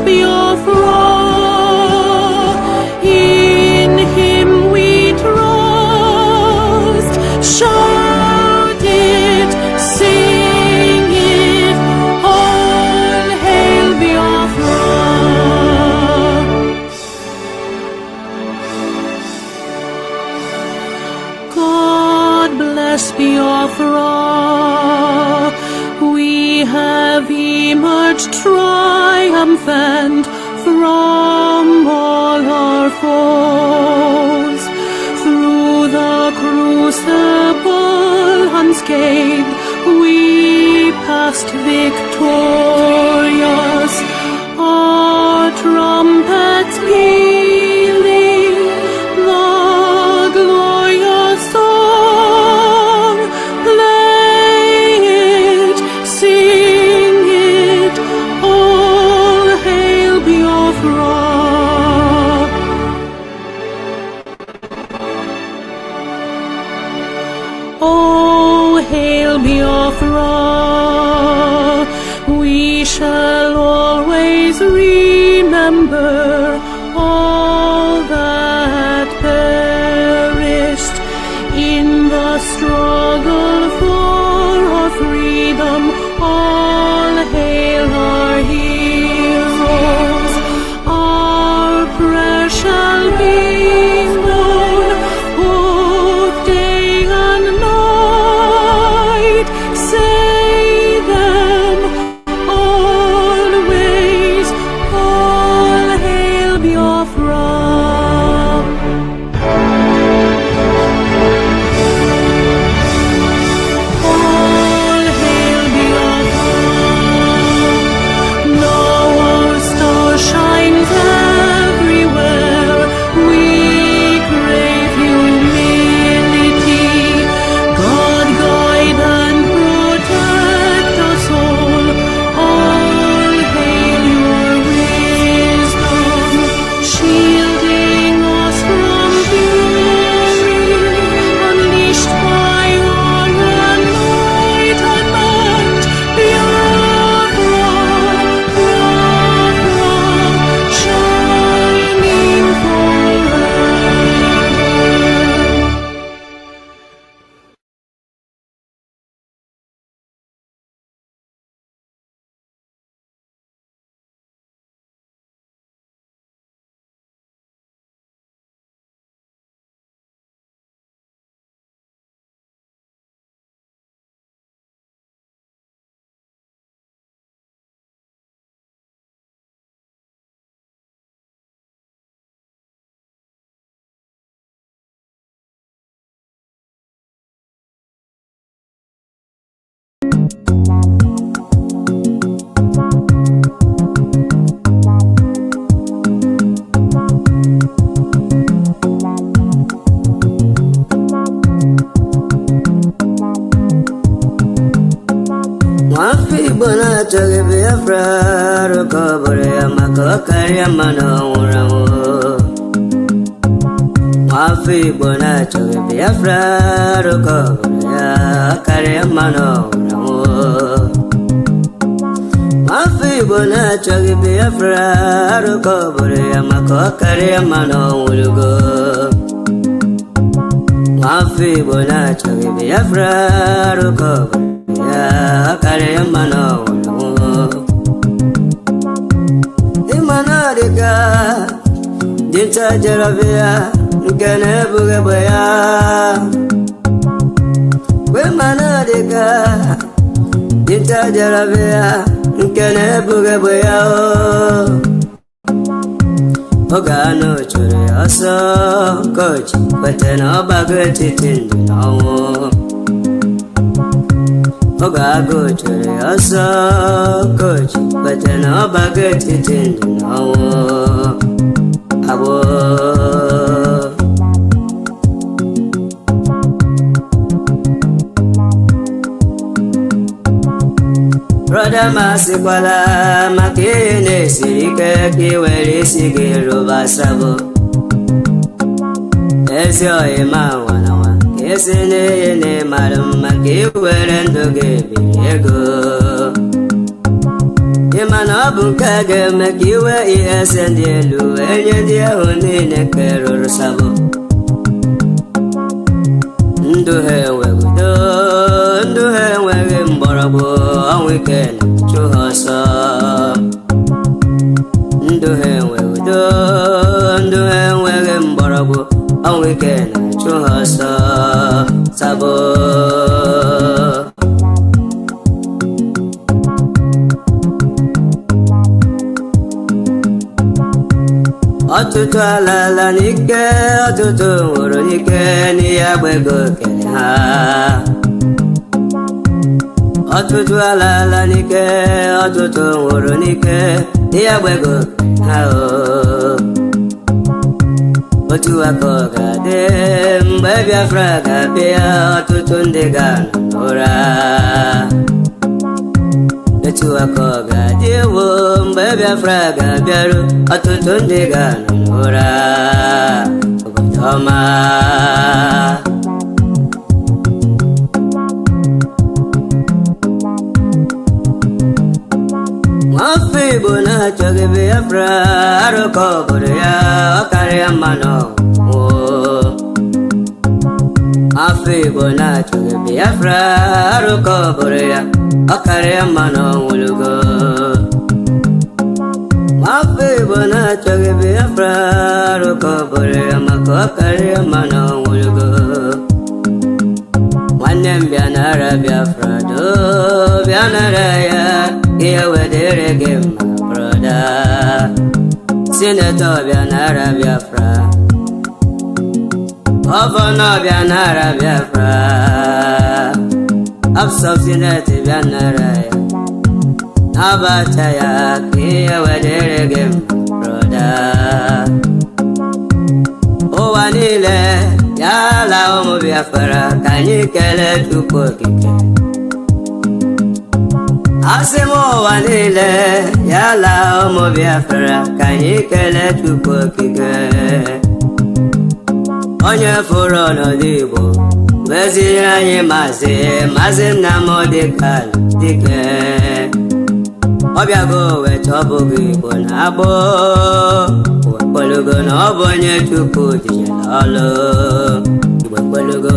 be our rock. In him we trust. Shout it, sing it, all hail be our rock. God bless be our rock. We have emerged triumphant from all our foes. Through the crucible unscathed, we passed victorious. Our trumpets pealing the glorious song. Play it, sing it, all hail be of rock. Oh, hail be of rock. We shall always remember all that perished in the struggle for our freedom. All hail our heroes. Our prayer shall be known both day and night. Say them always. All hail be of rock. All hail be of rock. Now our star shines everywhere. We crave humility. God guide and protect us all. All hail your wisdom, shielding us from fury, unleashed by your enlightenment. Be of rock, shining forever. Wafi bona choge Biafra rokobore amako kari amano uramu. Wafi bona choge Biafra rokobore kari amano uramu. Wafi bona choge Biafra rokobore amako kari amano urugo. Wafi bona choge Biafra rokobore kare mano imanadika dinta jarabia ngene buge boya we manadika dinta jarabia ngene buge boya ogano chore aso coach patena bagati tindino Ogago chere asa coach, but no baget it in no abo. Brother Masikwala makine sirike kiweli sigiru basabo. Ezio ema wanawa. Yesene ne marum maki werendoge biego. ịmana ọ bụ nke a ga-eme ka iwe ihe ese ndị elu enye ndị ahụ niile ka rụrụ sabo ndụ ha enweghị udo ndụ ha enweghị mgbọrọgwụ ọnwụ ike na-achụ ha ọsọ ndụ ha enweghị udo ndụ ha enweghị mgbọrọgwụ ọnwụ ike na-achụ ha ọsọ sabo ọtụtụ alala n'ike ọtụtụ nwụrụ n'ike n'ihe agba ego kere ha ọtụtụ alala n'ike ọtụtụ nwụrụ n'ike n'ihe agba ego kere ha otu aka ọ ga-adị mgbe Biafra ga-abịa ọtụtụ ndị ga-anọ n'ụra etu aka ọ ga-adị ewo mgbe Biafra ga-abịaru ọtụtụ ndị ga-anọ n'ụra obodo ọma nwafọ Igbo na-achọghị Biafra arụkọ obodo ya ọ karịa mma n'ọnwụ afọ Igbo na-achọghị Biafra arụkọ obodo ya ọ karịa mma n'ọnwụlugo afọ Igbo na-achọghị Biafra arụkọ obodo ya maka ọ karịa mma n'ọnwụlugo nwanne m bịa nara Biafra doo bịa nara ya ihe wedere gị mma broda sinetọ bịa nara Biafra gọvanọ bịa nara Biafra absọb sineti bịa nara ya nabata ya ka ihe wedere gị mma broda ụwa niile ya ala ụmụ Biafra ka anyị kelee Chukwu okike asị m ụwa niile ya ala ụmụ Biafra ka anyị kelee Chukwu okike onye fụrụ ọnọdụ Igbo weziri anyị Mazi Nnamdi Kanu dike ọ bịago weta ọbụghị Igbo na-agbụ kwelugo na ọ bụ onye Chukwu jijere ọlụ Igbo kwelugo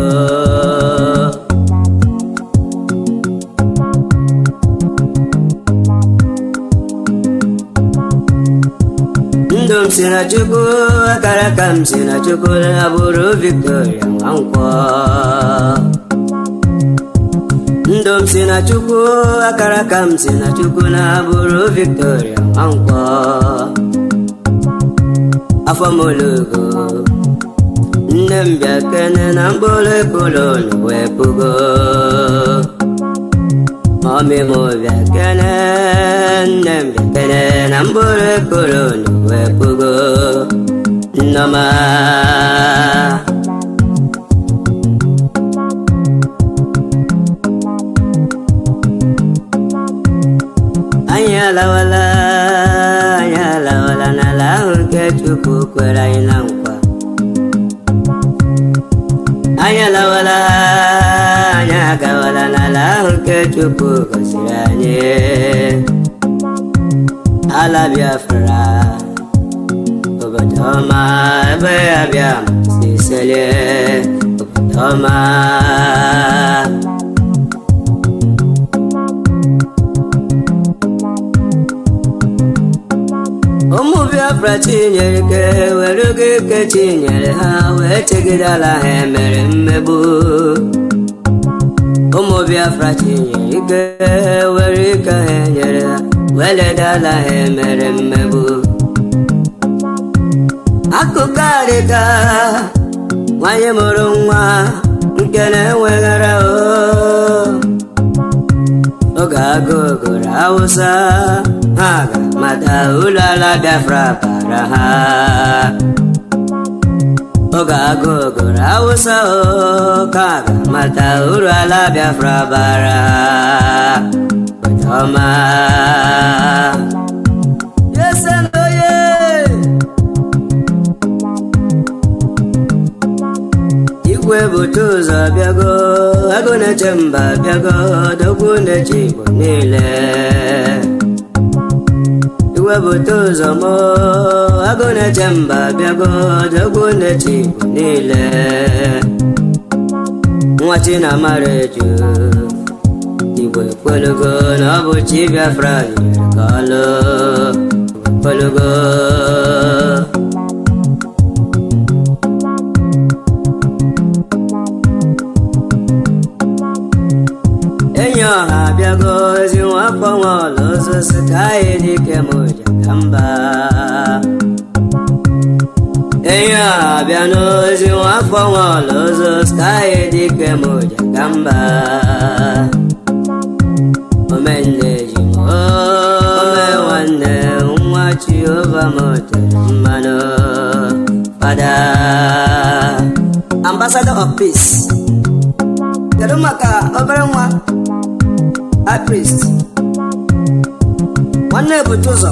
ndụ m si na Chukwu akara aka m si na Chukwu na-abụrụ Victoria Nwankwọ ndụ m si na Chukwu akara aka m si na Chukwu na-abụrụ Victoria Nwankwọ afọ m olugo nne m bịa kene na mkpụrụ ekolonu wee pugo ọmị m bịa kene nne m bịa kene na mkpụrụ ekolonu wee pugo nnọma anyị alawala n'ala ahụ nke Chukwu kwere anyị na nkwa anyị alawala anyị agawala n'ala ahụ nke Chukwu gọziri anyị ala Biafra obodo ọma ebe ya bịa si selie obodo ọma ụmụ Biafra chinyere ike were oge ike chinyere ha wee chegidala ha emere mmegbu ụmụ Biafra chinyere ike were ike ha enyere ha wee ledala ha emere mmegbu akụkọ adịka nwanyị mụrụ nwa nke na-enweghara oge agụgụrụ Hausa ha ga-amata ụlọ ala Biafra bara ha oge agụgụrụ Hausa ka ga-amata ụlọ ala Biafra bara ọma igwe bute ụzọ bịago agụ na-eche mba bịago dogwu na-eche Igbo niile wepụta ụzọ m agụ na-eche mba bịago dogbu na-eche Igbo niile nwa Chinamara eju Igbo ekwelugo na ọ bụ chi Biafra nyere ka ọlụ ekwelugo enyi ọha abịago ezi nwafọ nwa ọla ozosi ka anyị dike m ụja ka mba enyi ọha abịa n'ozi nwafọ nwa ọla ozosi ka anyị dike m ụja ka mba omenne ji m ome nwanne nwa Jehova m tere mmanụ fada ambassador of peace kedu maka obere nwa high priest nwanne ebute ụzọ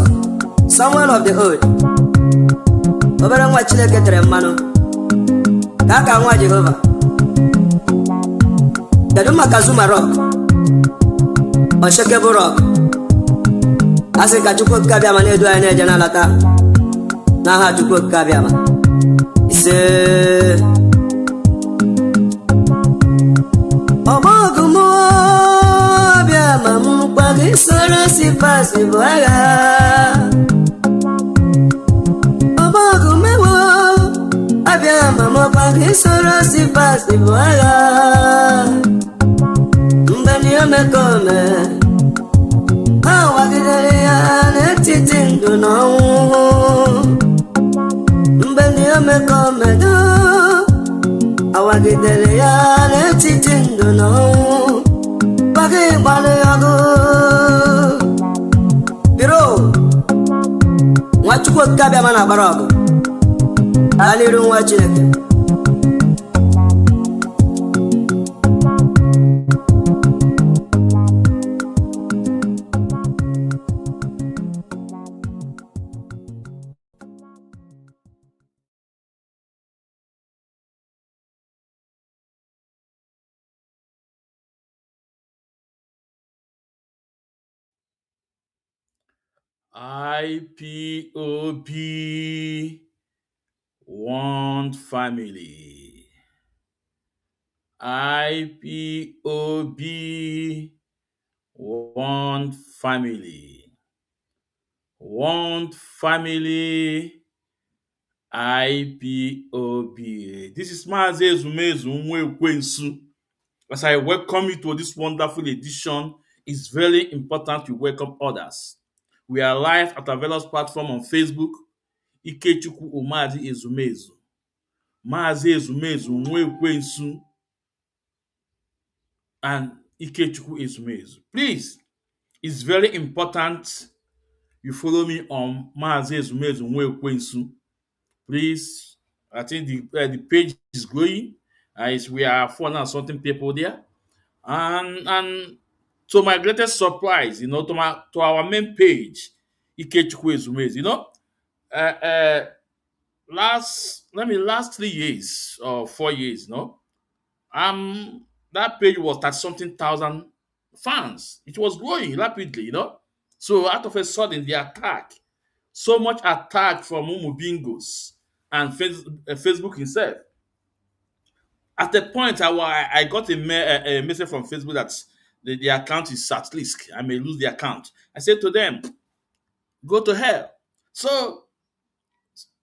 Samuel of the old obere nwa Chineke tere mmanụ ka aka nwa Jehova kedu maka Zuma Rock Oshekebo Rock asị ka Chukwu okike abịama na-edu anyị na-eje na-alata n'aha Chukwu okike abịama ise ọgbọgụm abịama m gbago soro si pasi bụ agha ọgbọgụmewo abịama m gbago soro si pasi bụ agha mgbe ndị omekome ha wagidere ya n'etiti ndụ na ọnwụ mgbe ndị omekome awagidere ya n'etiti ndụ na ọnwụ gbaga ịgbalị ọgụ biro nwa Chukwu okike abịama na-agbara ọgụ aliru nwa Chineke IPOB one family. IPOB one family. One family. IPOB. This is Mazi Ezumezu Nwekwensu. As I welcome you to this wonderful edition, it's very important to welcome others. We are live at a various platform on Facebook. Ikechukwu Mazi Ezumezu. Mazi Ezumezu Nwekwensu and Ikechukwu Ezumezu. Please, it's very important you follow me on Mazi Ezumezu Nwekwensu. Please, I think the page is growing. We are 400 and something people there. And to my greatest surprise, to our main page, Ikechukwu Ezumezu, last 3 years or 4 years, that page was at something thousand fans. It was growing rapidly, So out of a sudden, the attack, so much attack from Umubingos and Facebook himself. At a point, I got a message from Facebook that the account is at risk. I may lose the account. I said to them, go to hell. So,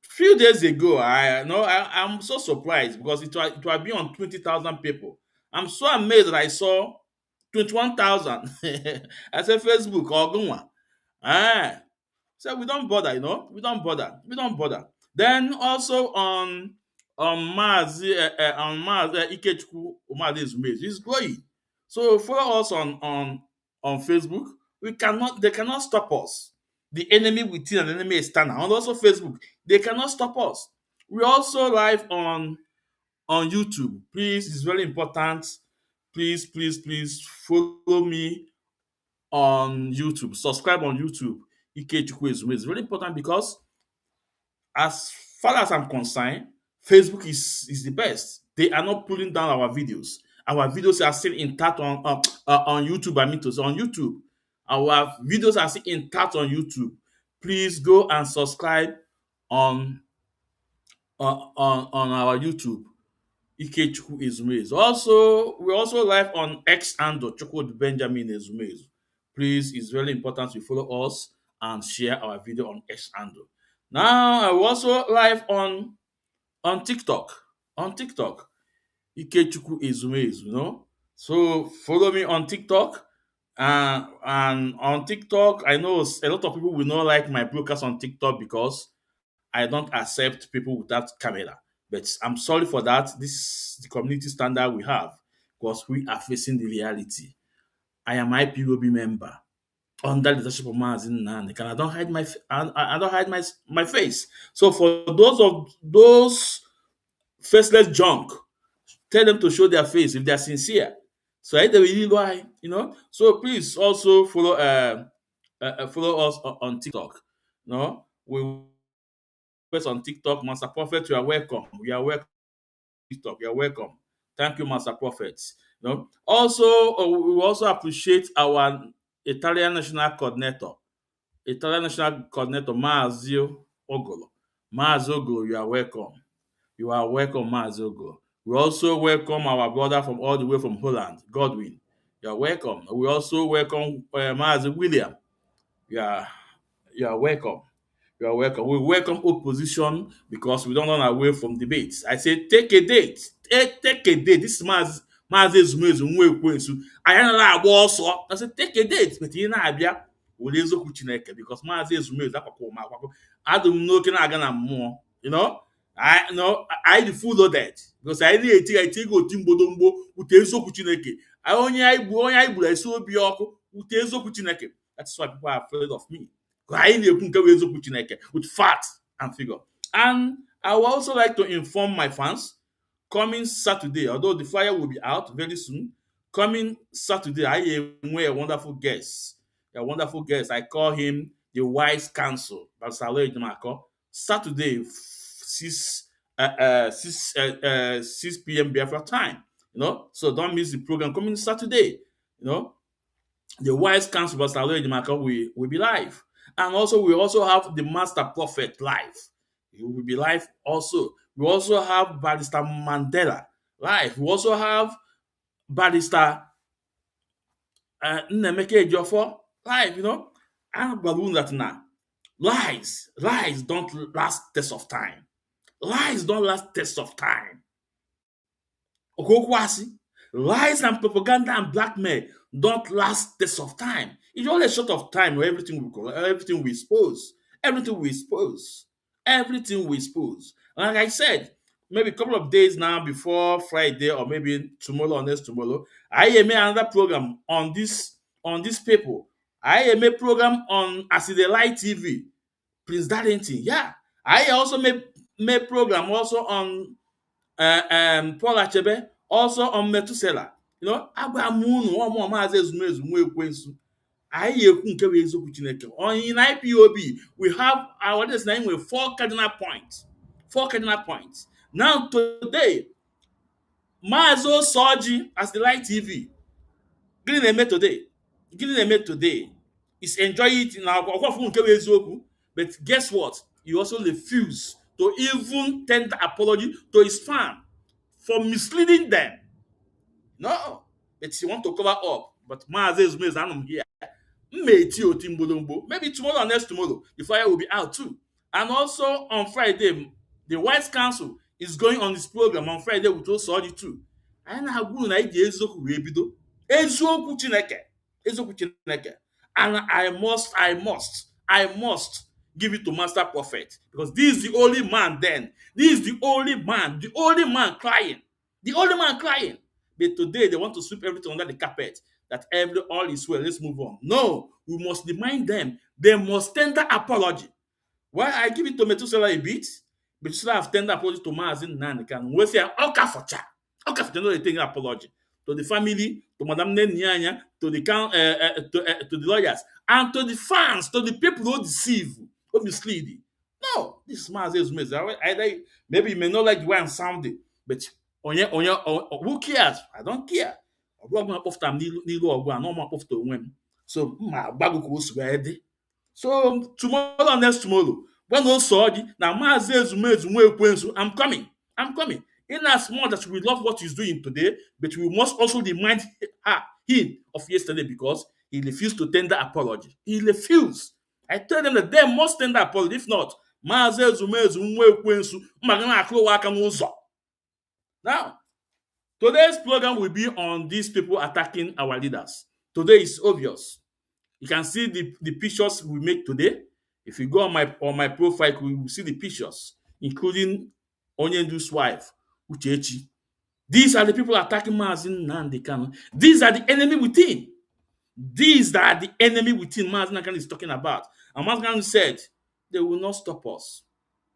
few days ago, I'm so surprised because it will be on 20,000 people. I'm so amazed that I saw 21,000. I said, Facebook, Ogunwa. So we don't bother, we don't bother. Then also on Mazi Ikechukwu Mazi Ezumezu is growing. So follow us on Facebook. They cannot stop us. The enemy within and the enemy external. And also Facebook, they cannot stop us. We also live on YouTube. Please, it's very important. Please follow me on YouTube. Subscribe on YouTube. Ikechukwu Ezumezu. It's very important because as far as I'm concerned, Facebook is the best. They are not pulling down our videos. Our videos are still intact on YouTube. On YouTube. Our videos are still intact on YouTube. please go and subscribe on on our YouTube. Ikechukwu Ezumezu. Also, we're also live on X and Chukwud Benjamin Ezumezu. Please, it's very important you follow us and share our video on X and. Now, we're also live on TikTok. On TikTok, Ikechukwu Ezumezu, So follow me on TikTok. And on TikTok, I know a lot of people will not like my broadcast on TikTok because I don't accept people without camera. But I'm sorry for that. This is the community standard we have because we are facing the reality. I am IPOB member under the leadership of Mazi Nnamdi, and I don't hide I don't hide my face. So for those faceless junk, tell them to show their face if they are sincere. So I don't really lie, So please also follow us on TikTok. We first on TikTok, Master Prophet, you are welcome. We are welcome. TikTok, you are welcome. Thank you, Master Prophet. Also, we also appreciate our Italian national coordinator, Mazi Ogolo. Mazi Ogolo, you are welcome. You are welcome, Mazi Ogolo. We also welcome our brother from all the way from Holland, Godwin. You are welcome. We also welcome Mazi William. You are welcome. You are welcome. We welcome opposition because we don't run away from debates. I say, take a date. Take a date. This is Mazi Ezumezu nwa ekwensu. Anyị anaghị agba ọsọ. I say, take a date. But ị na-abịa were eziokwu Chineke because Mazi Ezumezu akwakọ m akwakọ. Adụ m n'oke na-aga na mmụọ. I the full loaded because I na-eti ego oti mgbodomgbo ute eziokwu Chineke. Onye anyị gburu esi obi ọkụ ute eziokwu Chineke. That's why people are afraid of me. With facts and figure. And I would also like to inform my fans coming Saturday, although the flyer will be out very soon, coming Saturday, I am a wonderful guest. A wonderful guest. I call him the Wise Counsel. That's Saturday, 6 p.m. Biafra time. So don't miss the program coming Saturday. The Wise Counsel Pastor will be live. And also, we also have the Master Prophet live. He will be live also. We also have Barrister Mandela live. We also have Barrister Nnemeke Ejiofor live, I'm balloon that now. Lies don't last test of time. Lies don't last test of time. Okokwasi. Lies and propaganda and blackmail don't last test of time. It's only a short of time where everything we expose. Everything we expose. Everything we expose. Like I said, maybe a couple of days now before Friday or maybe tomorrow or next tomorrow, I made another program on this people. I made a program on Asideli TV. Prince Darlington. Yeah. I also made program also on Paul Achebe, also on Methuselah. Agba m unu ọmụ Mazi Ezumezu nwa ekwensu. Anyị ekwu nke bụ eziokwu Chineke. In IPOB, we have our name with 4 cardinal points. 4 cardinal points. Now today, Mazi Osoji as the Light TV. Gịnị na-eme today? Gịnị na-eme today? Is enjoy it in our ọkwafụ nke bụ eziokwu. But guess what? He also refused to even tender apology to his fan for misleading them. No, but he want to cover up. But Mazi Ezumezu, I'm here. Maybe tomorrow or next tomorrow, the fire will be out too. And also on Friday, the Wise Council is going on this program on Friday with Osoji too. And I must give it to Master Prophet because this is the only man then. This is the only man crying. The only man crying. But today they want to sweep everything under the carpet. That all is well. Let's move on. No, we must remind them. They must tender apology. Why I give it to Methuselah a bit, Methuselah have tender apology to Mazi Nnamdi. Can we say Okafocha? Okafocha no they take apology to the family, to Madam Nenyanya, to the to the lawyers, and to the fans, to the people who deceive, who mislead. No, this is Mazi Ezumezu. Maybe you may not like the way I'm sounding, but who cares? I don't care. So So tomorrow and next tomorrow, when also now Mazi Ezumezu Nwekwensu, I'm coming. In as much as we love what he's doing today, but we must also remind him of yesterday because he refused to tender apology. He refused. I tell them that they must tender apology. If not, Mazi Ezumezu Nwekwensu magana akụwa aka n'ụzọ. Now, today's program will be on these people attacking our leaders. Today is obvious. You can see the pictures we make today. If you go on my profile, we will see the pictures, including Onyendu's wife, Uchechi. These are the people attacking Mazi Nnamdi Kanu. These are the enemy within. These are the enemy within Mazi Nnamdi Kanu is talking about. And Mazi Kanu said, they will not stop us.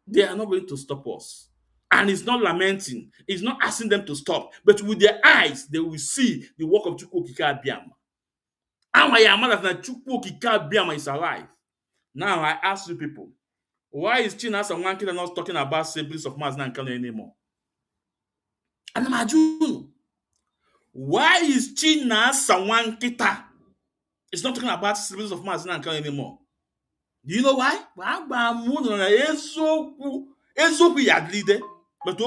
They are not going to stop us. And he's not lamenting. He's not asking them to stop. But with their eyes, they will see the work of Chukwu Okike Abiama. That Chukwu Okike Abiama is alive. Now I ask you people, why is Chinasa and Nwakita not talking about siblings of Mazi Nnamdi Kanu anymore? And imagine, why is Chinasa and Nwakita is not talking about siblings of Mazi Nnamdi Kanu anymore? Do you know why? But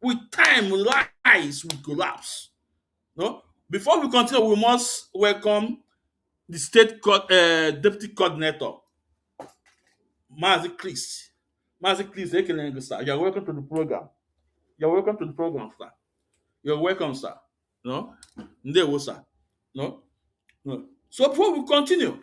with time, lies will collapse. No? Before we continue, we must welcome the state deputy coordinator, Mazi Chris. Mazi Chris, sir. You're welcome to the program. You're welcome to the program, sir. You're welcome, sir. No? Ndewo, sir. No? No. So before we continue,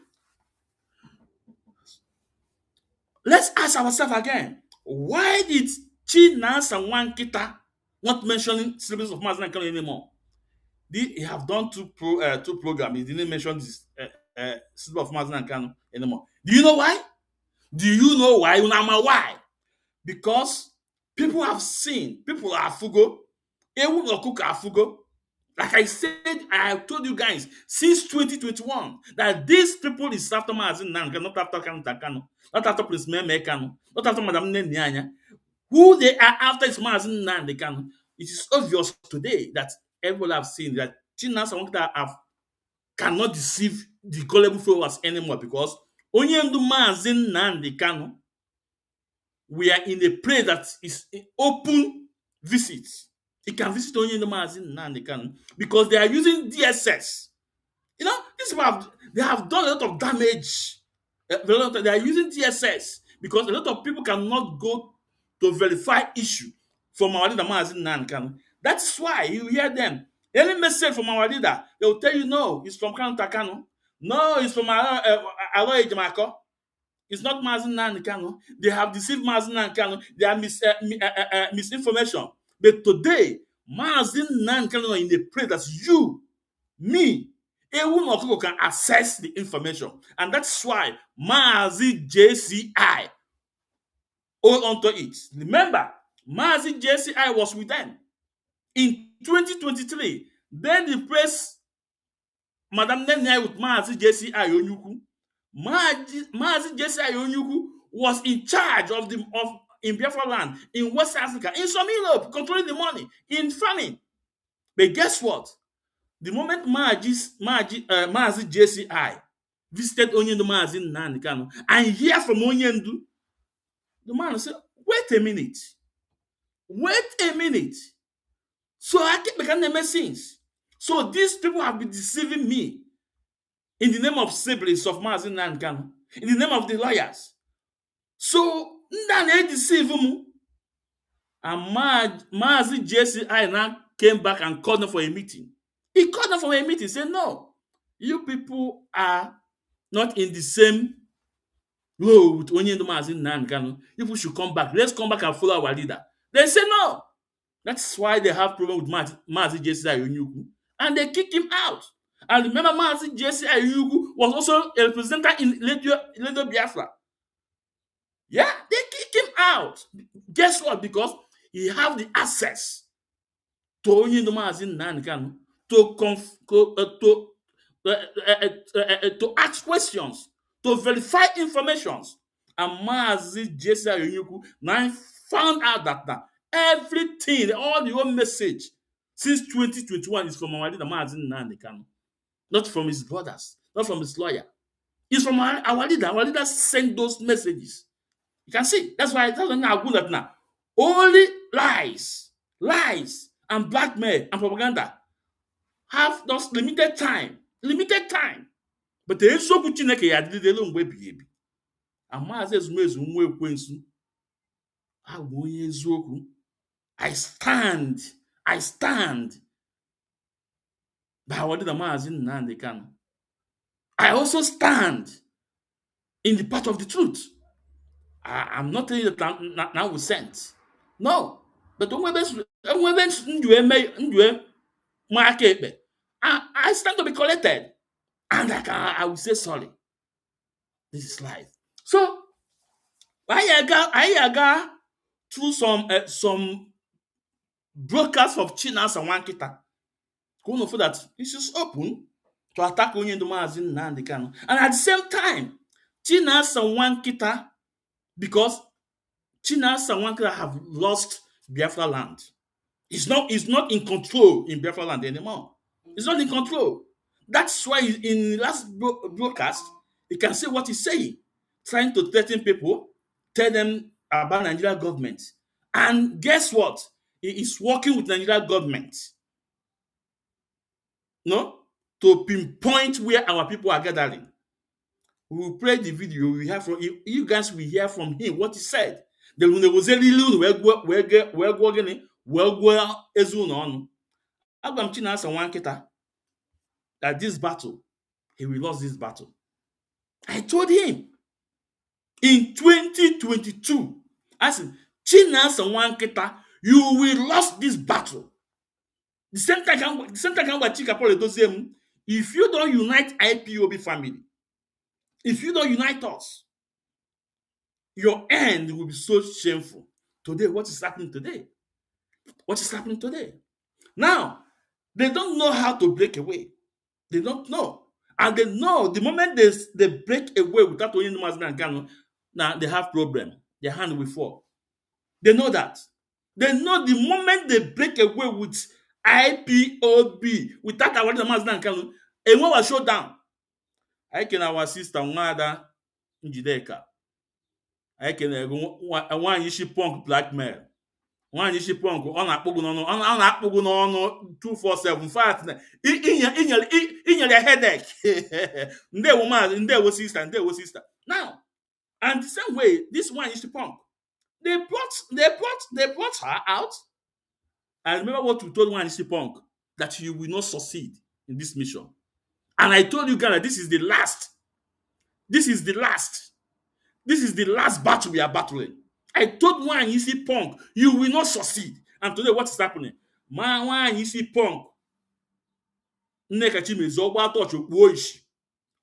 let's ask ourselves again, why did Chinasa and Nwakita not mentioning siblings of Mazi Nnamdi Kanu anymore? He have done two programs. He didn't mention this siblings of Mazi Nnamdi Kanu anymore. Do you know why? Do you know why? Why? Because people have seen, people are fugo. Ewu no cook are fugo. Like I said, I have told you guys since 2021 that these people is after Mazi Nnamdi Kanu, not after Kanu, not after Prince Meme Kanu, not after Madam Nenyanya. Who they are after is Mazi Nnamdi Kanu. It is obvious today that everyone have seen that Chinasa and Nwakita cannot deceive the gullible followers anymore because Onyendu Mazi Nnamdi Kanu, we are in a place that is an open visit. You can visit Onyendu Mazi Nnamdi Kanu because they are using DSS. You know, they have done a lot of damage. They are using DSS because a lot of people cannot go to verify issue from our leader Mazi Nnamdi Kanu. That's why you hear them. Any message from our leader, they will tell you no, it's from Kanu. No, it's from Aloy Jamako. It's not Mazi Nnamdi Kanu. They have deceived Mazi Nnamdi Kanu. They are misinformation. But today, Mazi Nnamdi Kanu in the place that you, me, everyone of people can access the information. And that's why Mazi JCI hold on to it. Remember, Mazi JCI was with them. In 2023, then the press Madam Nenya with Mazi JCI Onyuku. Mazi JCI Onyuku was in charge in Biafra land, in West Africa, in some Europe, controlling the money, in farming. But guess what? The moment Mazi JCI visited Onyendu Mazi Nnamdi Kanu and hear from Onyendu, the man said, wait a minute. So I keep making them sense. So these people have been deceiving me in the name of siblings of Mazi Nnamdi Kanu, in the name of the lawyers. So they deceive me. And Mazi JCI now came back and called them for a meeting. He called them for a meeting, said, no, you people are not in the same row with Onyendu Mazi Nnamdi Kanu. You people should come back. Let's come back and follow our leader. They say no. That's why they have problem with Mazi JCI Onyuku. And they kicked him out. And remember, Mazi JCI Onyuku was also a representative in Radio Biafra. Yeah, they kicked him out. Guess what? Because he have the access to Onyendu Mazi Nnamdi Kanu to ask questions, to verify information. And Mazi JCI Onyuku now found out that everything, all the whole message since 2021 is from our leader Mazi Nnamdi Kanu, not from his brothers. not from his lawyer. It's from our leader. Our leader sent those messages. You can see. That's why now good at now. Only lies, and blackmail and propaganda have those limited time. Limited time. But the eziokwu Chineke ya adịdịle mgbe ebighị ebi. Amaazị ezumezu nwa ekwensu. Abụ onye eziokwu. I stand by our leader Mazi Nnamdi Kanu. I also stand in the path of the truth. I'm not telling you that now we sent. No. But I stand to be collected. And I will say sorry. This is life. So I got through some brokers of Chinasa and Nwakita. Who for that this is open to attack Onyendu Mazi Nnamdi Kanu. And at the same time, Chinasa and Nwakita, because Chinasa and Nwakita have lost Biafra land. It's not in control in Biafra land anymore. It's not in control. That's why in the last broadcast, you can see what he's saying, trying to threaten people, tell them about Nigeria government. And guess what? He is working with Nigeria government, no, to pinpoint where our people are gathering. We will play the video. We have from you guys will hear from him what he said. The was a little Agam Chinasa Nwakita that this battle, he will lose this battle. I told him in 2022, I said, Chinasa Nwakita, you will lose this battle. The same time if you don't unite IPOB family, if you don't unite us, your end will be so shameful. Today, what is happening today? What is happening today? Now, they don't know how to break away. They don't know. And they know the moment they break away without Onyendu Mazi and Kanu, now they have problem. Their hand will fall. They know that. They know the moment they break away with IPOB without Onyendu Mazi and Kanu, and what will show down. I can our sister Nwada Njideka. I can one issue punk blackmail. One issue punk on a pogon on 247 fat. In your headache. There woman, and there was sister. Now, and the same way, this one issue punk. They brought her out. I remember what we told one issue punk, that you will not succeed in this mission. And I told you guys, this is the last. This is the last. This is the last battle we are battling. I told one you see punk, you will not succeed. And today, what is happening? Man, one you see punk. Nekachi me zoba touch woish.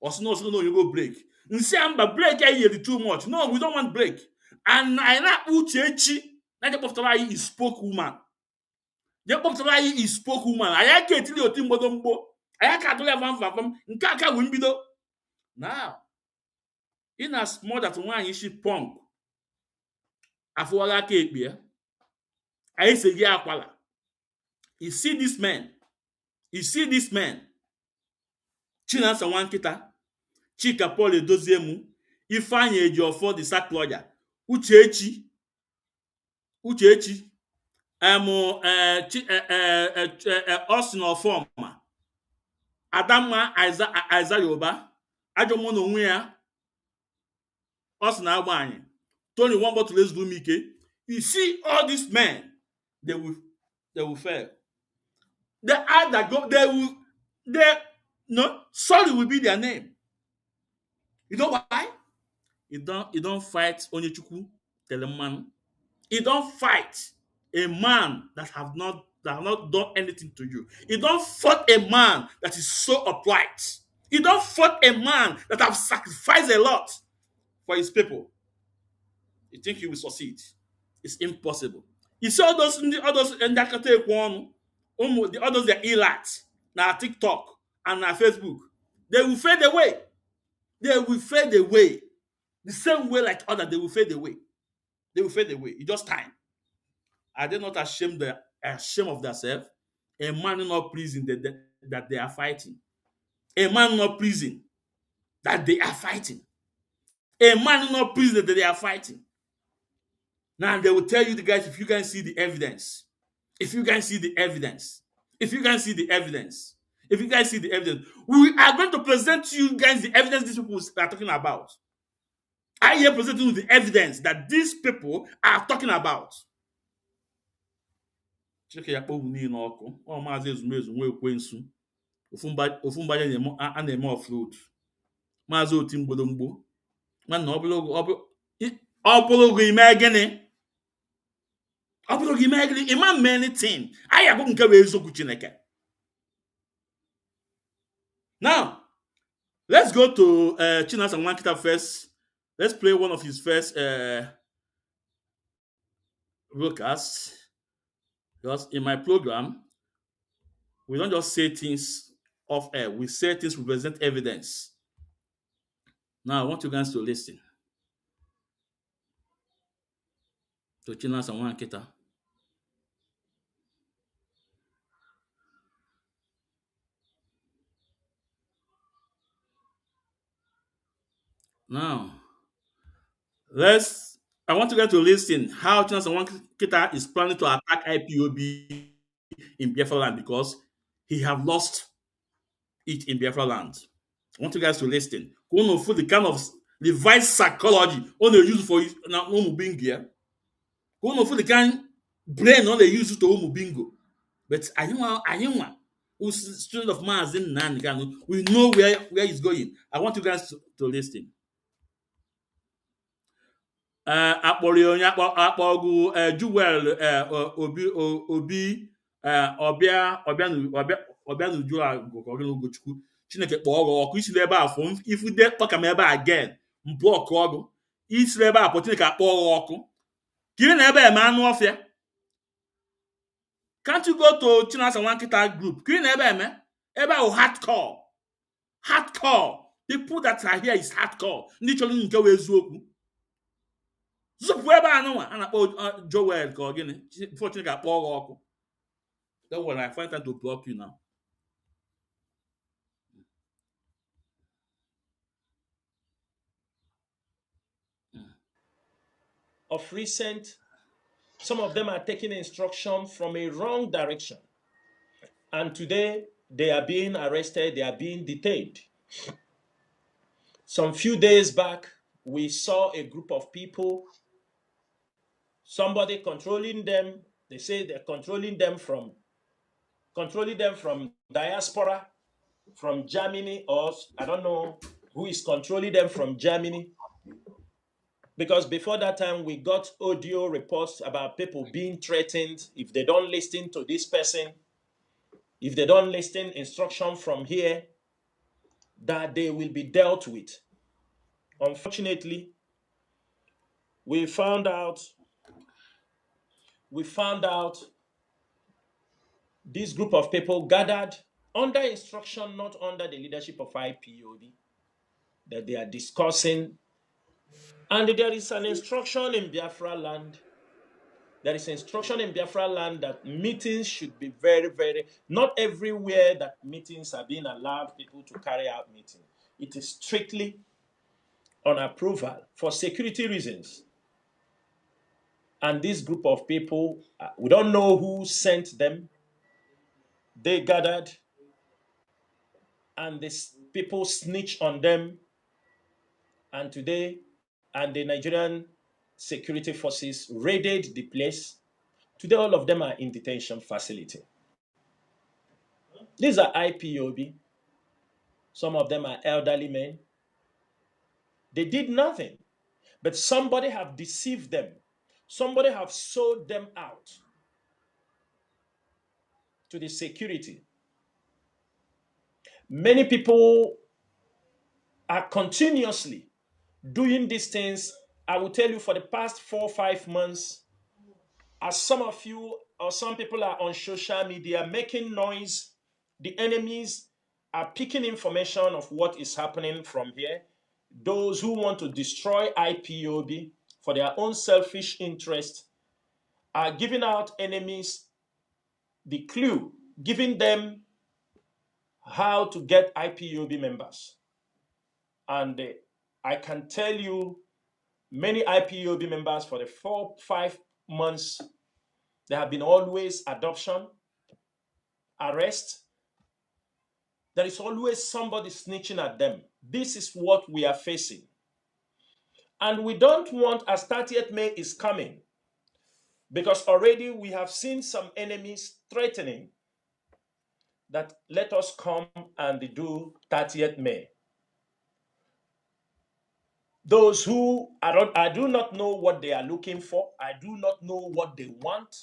Or no, you go break. Nsiamba break here too much. No, we don't want break. And I like Uchechi. Like the is spoke woman. The is spoke woman. I can't tell you Timbodombo. I can't tell you Nkaka Wimbido. Now, in as more that one issue punk, Afuaga Kebia, I say, yeah, Kwala. You see this man, Chinasa Nwakita, Chika Paul Edoziemu, Ifeanyi Ejiofor the sack lawyer, Uchechi, Austin Ofoma, Adama Aiza Yoba, Ajomono Nwea, Austin Agbanyi, Tony one bottle let's do Mike. You see all these men, they will fail. The other go, sorry will be their name. You know why? You don't fight Onyechukwu Teleman. You don't fight a man that have not done anything to you. You don't fight a man that is so upright. You don't fight a man that have sacrificed a lot for his people. You think you will succeed? It's impossible. You see all those and the others they're elite now TikTok and now Facebook. They will fade away. They will fade away. The same way like others, they will fade away. They will fade away. It's just time. Are they not ashamed of themselves? A man not pleasing that they are fighting. A man not pleasing that they are fighting. A man not prisoner that they are fighting. Now they will tell you the guys, if you can see the evidence, if you can see the evidence, if you can see the evidence, if you guys see the evidence, we are going to present to you guys the evidence these people are talking about. I here presenting you the evidence that these people are talking about. Chike ya kpọgbu niile ọkụ, ọ maazị ezumezu nwa ekwensu, ofu mgbanye a na-eme offroad, maazị oti mgbolomgbo, nwanna ọ bụrụ gị ime gịnị? Ọ bụrụ gị ime gịnị? Ịma mme anything. Anyị agụ nke bụ eziokwu Chineke. Now, let's go to Chinasa Nwakita first. Let's play one of his first broadcasts. Because in my program, we don't just say things off air. We say things, we present evidence. Now, I want you guys to listen to Chinasa Nwakita. Now, I want you guys to listen how Chinasa Nwakita is planning to attack IPOB in Biafra land because he have lost it in Biafra land. I want you guys to listen. Go on for the kind of revised psychology on they use for Umu Bingo. Go on for the kind brain on they use to Umu Bingo. But Anywa, who's student of Mazi Nnamdi, we know where he's going. I want you guys to listen. Akpọrọ onye akpọgụ Jewel obi ọbịa n'uju Ugochukwu Chineke kpọọ ọkụ isi ebe a fụ ifude kpọka m ebe a again mpụ ọkụ ọgụ isi ebe a pụ Chineke akpọọ ọkụ kiri na ebe eme anụ ọfịa. Can't you go to Chinasa Nwakita group? Kiri na ebe ebe ahụ hardcore. People that are here is hardcore. Ndị chọrọ nke wee eziokwu. Zupụ ebe anụnwa a na-akpọ Joel ka ọ gịnị before Chineke akpọọ ọkụ. That's when I find time to block you now. Of recent, some of them are taking instruction from a wrong direction. And today, they are being arrested, they are being detained. Some few days back, we saw a group of people, somebody controlling them. They say they're controlling them from diaspora, from Germany, or I don't know who is controlling them from Germany. Because before that time, we got audio reports about people being threatened if they don't listen to this person, if they don't listen instruction from here, that they will be dealt with. Unfortunately, we found out this group of people gathered under instruction, not under the leadership of IPOB, that they are discussing. And there is an instruction in Biafra land. There is instruction in Biafra land that meetings should be very, very, not everywhere that meetings are being allowed people to carry out meetings. It is strictly on approval for security reasons. And this group of people, we don't know who sent them. They gathered and these people snitched on them. And today, and the Nigerian security forces raided the place. Today, all of them are in detention facility. These are IPOB. Some of them are elderly men. They did nothing, but somebody have deceived them. Somebody have sold them out to the security. Many people are continuously doing these things. I will tell you, for the past 4 or 5 months, as some of you or some people are on social media making noise, the enemies are picking information of what is happening from here. Those who want to destroy IPOB for their own selfish interest are giving out enemies the clue, giving them how to get IPOB members. And I can tell you, many IPOB members for the 4-5 months, there have been always adoption, arrest. There is always somebody snitching at them. This is what we are facing. And we don't want, as 30th May is coming, because already we have seen some enemies threatening that let us come and do 30th May. Those who I do not know what they are looking for. I do not know what they want.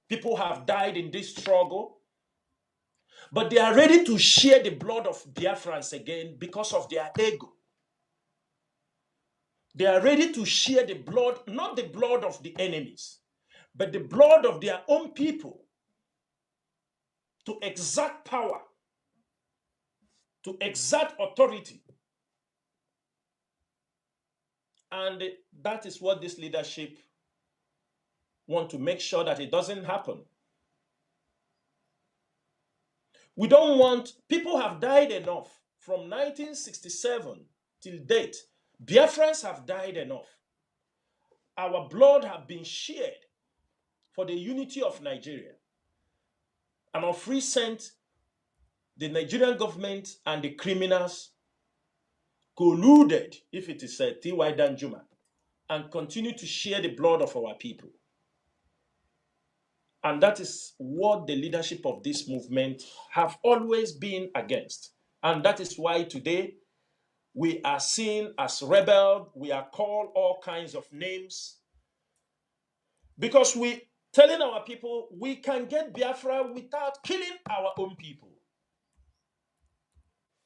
People have died in this struggle, but they are ready to share the blood of Biafrans again because of their ego. They are ready to share the blood, not the blood of the enemies, but the blood of their own people, to exert power, to exert authority. And that is what this leadership want to make sure that it doesn't happen. We don't want, people have died enough from 1967 till date. Biafrans have died enough. Our blood have been shared for the unity of Nigeria. And of recent, the Nigerian government and the criminals colluded, if it is T.Y. Danjuma, and continue to share the blood of our people. And that is what the leadership of this movement have always been against. And that is why today we are seen as rebel. We are called all kinds of names. Because we telling our people we can get Biafra without killing our own people.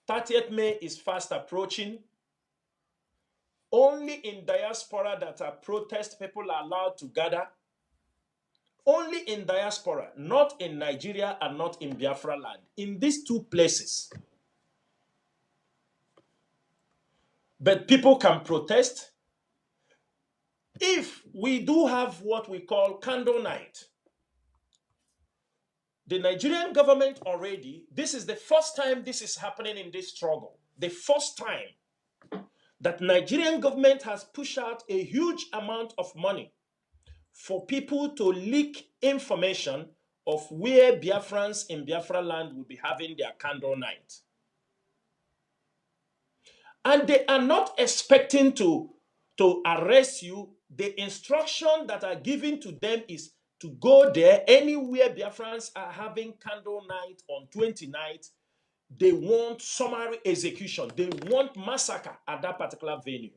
30th May is fast approaching. Only in diaspora that are protest people are allowed to gather. Only in diaspora, not in Nigeria and not in Biafra land. In these two places. But people can protest. If we do have what we call candle night, the Nigerian government already, this is the first time this is happening in this struggle. The first time that Nigerian government has pushed out a huge amount of money for people to leak information of where Biafrans in Biafra land will be having their candle night. And they are not expecting to arrest you. The instruction that are given to them is to go there anywhere Biafrans are having candle night on 29th. They want summary execution. They want massacre at that particular venue.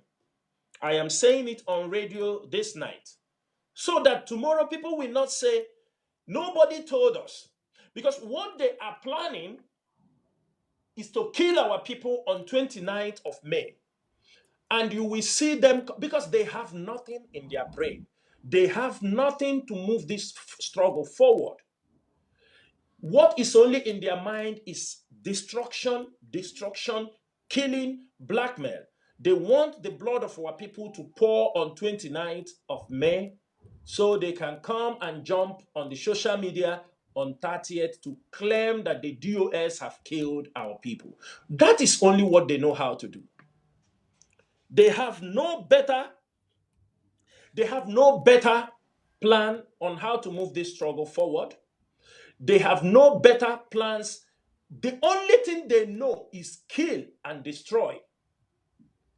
I am saying it on radio this night, so that tomorrow people will not say, nobody told us. Because what they are planning is to kill our people on 29th of May. And you will see them, because they have nothing in their brain. They have nothing to move this struggle forward. What is only in their mind is destruction, killing, blackmail. They want the blood of our people to pour on 29th of May so they can come and jump on the social media on 30th to claim that the DOS have killed our people. That is only what they know how to do. They have no better plan on how to move this struggle forward. They have no better plans. The only thing they know is kill and destroy.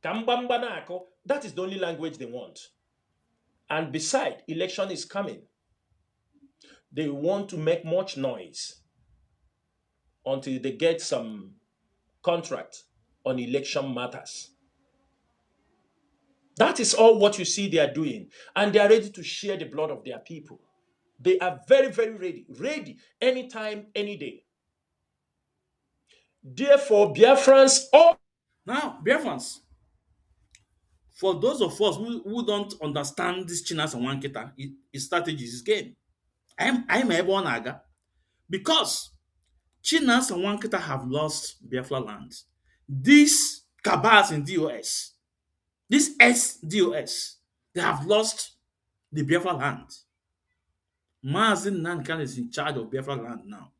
Kambambanako, that is the only language they want. And besides, election is coming. They want to make much noise until they get some contract on election matters. That is all what you see they are doing. And they are ready to share the blood of their people. They are very, very ready. Ready anytime, any day. Therefore, Biafrans all... Now, Biafrans, for those of us who don't understand this Chinasa and Nwakita, his strategies, his game, I'm able naga because Chinasa and Nwakita have lost Biafra land. These cabals in DOS, this SDOS, they have lost the Biafra land. Mazi Nnamdi is in charge of Biafra land now.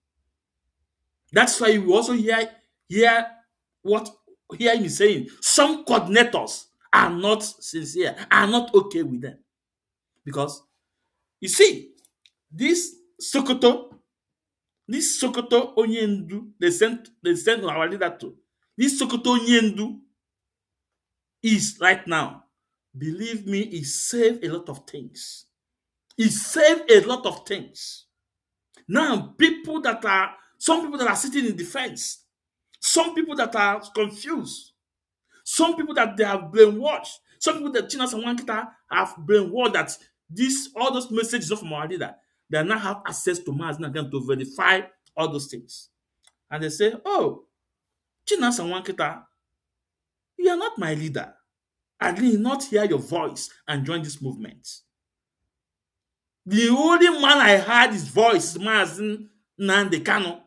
That's why you also hear what hear me saying some coordinators are not sincere, are not okay with them. Because you see, this Sokoto Onyendu, they sent our leader to. This Sokoto Onyendu is right now, believe me, he saved a lot of things. He saved a lot of things. Now, some people that are sitting in defense, some people that are confused, some people that they have brainwashed, some people that Chinasa and Nwakita have brainwashed that all those messages of from our leader, they now have access to Mazi again to verify all those things. And they say, oh, Chinasa and Nwakita, you are not my leader. I did not hear your voice and join this movement. The only man I heard his voice is Mazi Nnamdi Kanu.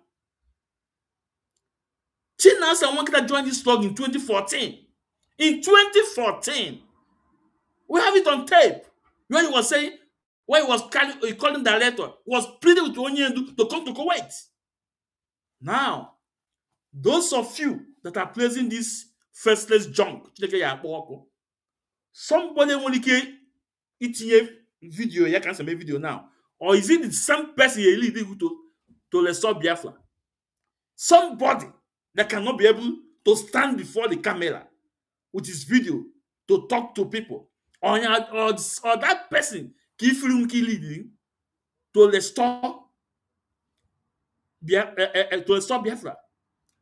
Chinasa and Nwakita joined this struggle in 2014. In 2014, we have it on tape. When he was saying, when he was calling the letter, was pleading with Onyendu to come to Kuwait. Now, those of you that are placing this faceless junk, somebody will itinye video, you can say video now. Or is it the same person you lead to restore Biafra? Somebody that cannot be able to stand before the camera with his video to talk to people. Or that person leading to restore Biafra.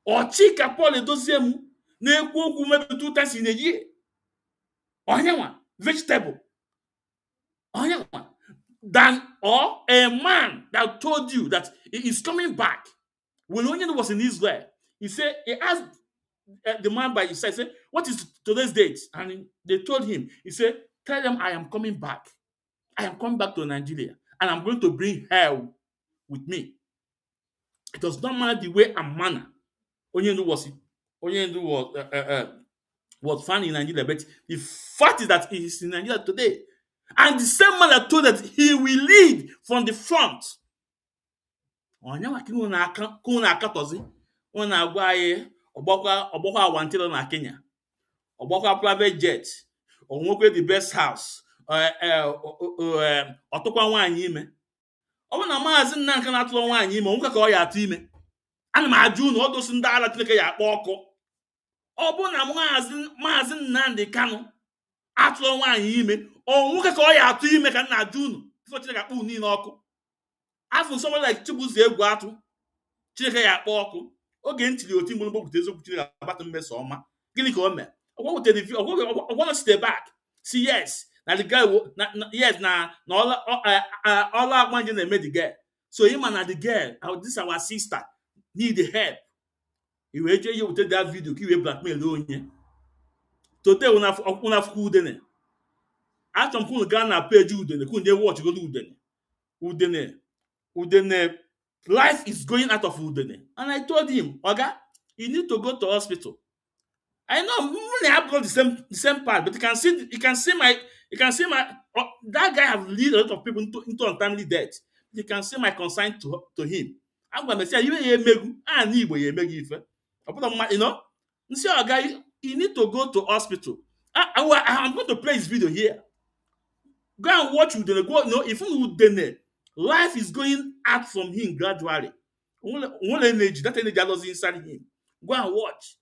Or Chika Paul Edosiemu na-ekwu okwu maybe 2 times in a year. Onyenwa, vegetable. Onyenwa. Or a man that told you that he is coming back. When Onyendu was in Israel, he asked the man by his side, said, what is today's date? And they told him, he said, tell them I am coming back. I am coming back to Nigeria and I'm going to bring hell with me. It does not matter the way and manner Onyendu was found in Nigeria, but the fact is that he is in Nigeria today. And the same man that told that he will lead from the front. Onyenwa kuna akatozi, una agwaye, obokwa awantilo na Kenya. Obokwa private jet, onwekwe the best house, otokwa nwanyi ime. Obu na Mazi Nnamdi na atụrụ nwanyi ime, onwekwe ka ọ ya atụ ime. Ana m ajụ na odosi ndị ala Chineke ya akpọ ọkụ. Ọ bụ na Mazi Nnamdi Kanu atụrụ nwaanyị ime, onwekwe ka ọ ya atụ ime ka nna ajụ unu. Ifo Chineke akpọ unu niile ọkụ. After someone like Chibuzie egwu atụ, Chineke ya akpọ ọkụ. Oge ntiri oti mgbe gbupụta eziokwu Chineke abata mmeso ọma. Gịnị ka o mee? I want to stay back. See, yes. Now the guy, yes, now all I want to make the girl. So him and the girl, this is our sister, need the help. You will take that video, you will blackmail on. Today, when I've cooled in it, after I'm cool, Ghana page you, then couldn't watch go Udene. Udene, life is going out of Udene. And I told him, Oga, you need to go to hospital. I know I have got the same part, but you can see my that guy have lead a lot of people into untimely death. You can see my concern to him. I'm gonna say you know, see our guy, you need to go to hospital. I'm going to play his video here. Go and watch with the go. No, if you do life is going out from him gradually. One energy, that energy that was inside him. Go and watch.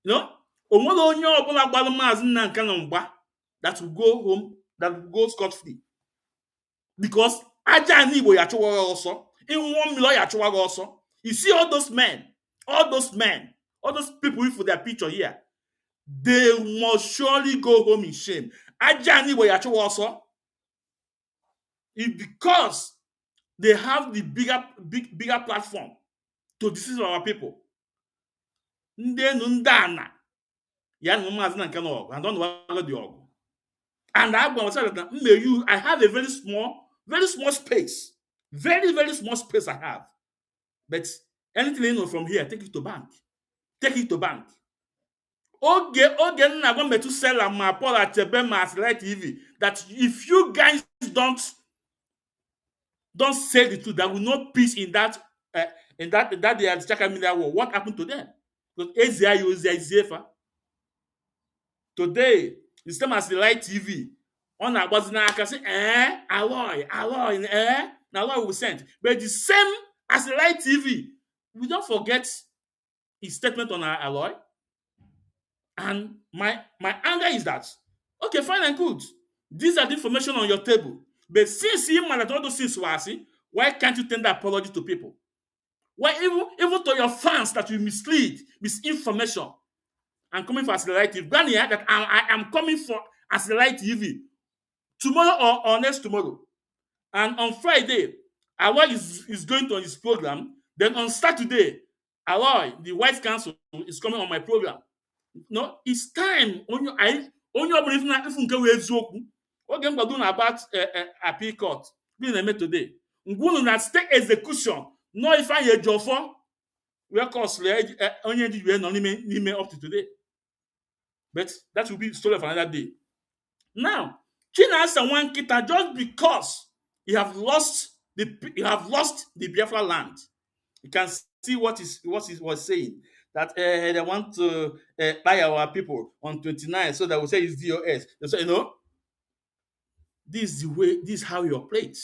You know, that will go home, that will go scot-free. Because Aja Nibo Yachuwa also, in 1 million Yachuwa also. You see all those men, all those people with their picture here, they must surely go home in shame. Aja Nibo Yachuwa also, it's because they have the bigger platform to deceive our people. And I have a very small space. Very small space I have. But anything you know from here, take it to bank. Take it to bank. Okay, I'm going to sell my Paul at Light TV that if you guys don't say the truth, there will no peace in that they are Chaka Media war. What happened to them? Because Ezia is safer. Today, the same as the light TV. On our buzz now, I can say, alloy, now alloy we sent. But the same as the light TV, we don't forget his statement on our alloy. And my anger is that, okay, fine and good. These are the information on your table. But since you man all those things was, why can't you tender apology to people? Why even to your fans that you mislead, misinformation, and coming for Accelerative? Granny, that I am coming for Accelerative tomorrow or next tomorrow. And on Friday, Aloy is going to his program. Then on Saturday, Aloy, the White Council, is coming on my program. No, it's time. Onye ọbụla ifu nke wee eziokwu. Oge m gbado na about appeal court. Gịnị na-eme today? Ngwunu na state execution. No ife anyị eji ọfọ. Where cost onye ndị wee nọ n'ime up to today. But that will be the story of another day. Now, Chinasa Nwakita, just because you have lost the Biafra land, you can see what he was saying, that they want to buy our people on 29, so that we say it's DOS. They say, this is the way, this is how you operate.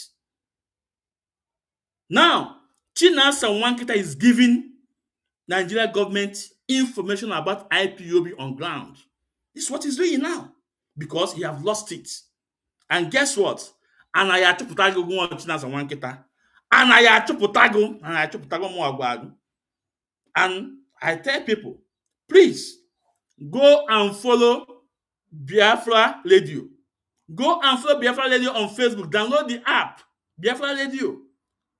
Now, Chinasa Nwakita is giving Nigeria government information about IPOB on ground. This is what he's doing now, because he have lost it. And guess what? And I achụpụtago nwa Chinasa Nwakita. And I achụpụtago mụ agwagụ. And I tell people, please go and follow Biafra Radio. Go and follow Biafra Radio on Facebook. Download the app, Biafra Radio.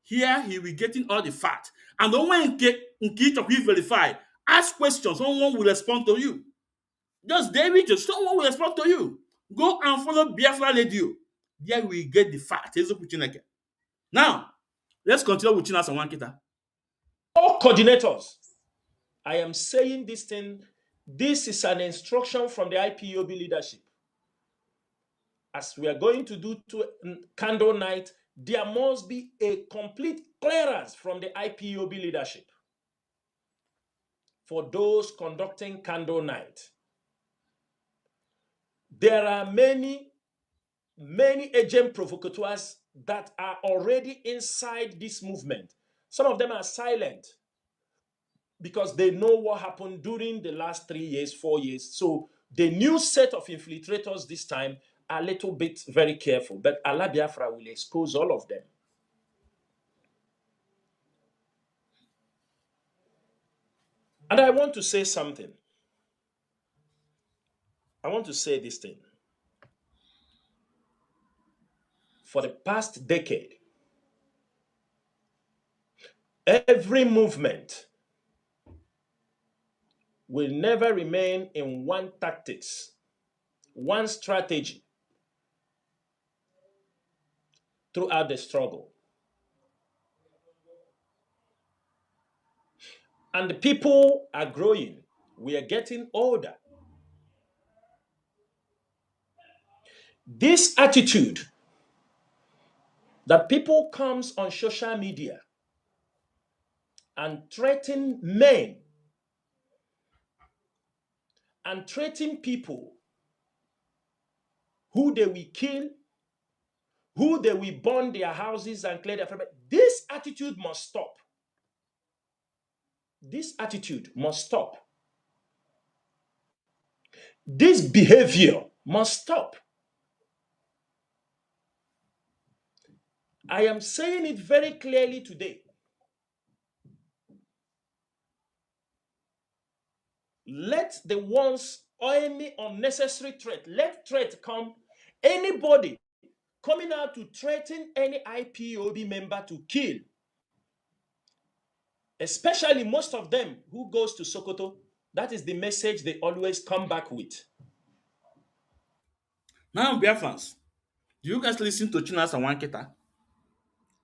Here he will be getting all the facts. And when each of you verify, ask questions, someone will respond to you. Just David, someone will respond to you. Go and follow Biafra Radio. There we get the fact. Now, let's continue with Chinasa Nwakita. All coordinators, I am saying this thing. This is an instruction from the IPOB leadership. As we are going to do to candle night, there must be a complete clearance from the IPOB leadership for those conducting candle night. There are many agent provocateurs that are already inside this movement. Some of them are silent because they know what happened during the last 3 years, 4 years. So the new set of infiltrators this time are a little bit very careful. But Allah Biafra will expose all of them. And I want to say something. I want to say this thing. For the past decade, every movement will never remain in one tactics, one strategy throughout the struggle. And the people are growing. We are getting older. This attitude that people comes on social media and threaten men and threaten people who they will kill, who they will burn their houses and clear their family. This attitude must stop. This attitude must stop. This behavior must stop. I am saying it very clearly today. Let the ones or any unnecessary threat, let threat come. Anybody coming out to threaten any IPOB member to kill, especially most of them who goes to Sokoto, that is the message they always come back with. Now, Biafrans, do you guys listen to Chinasa Nwakita?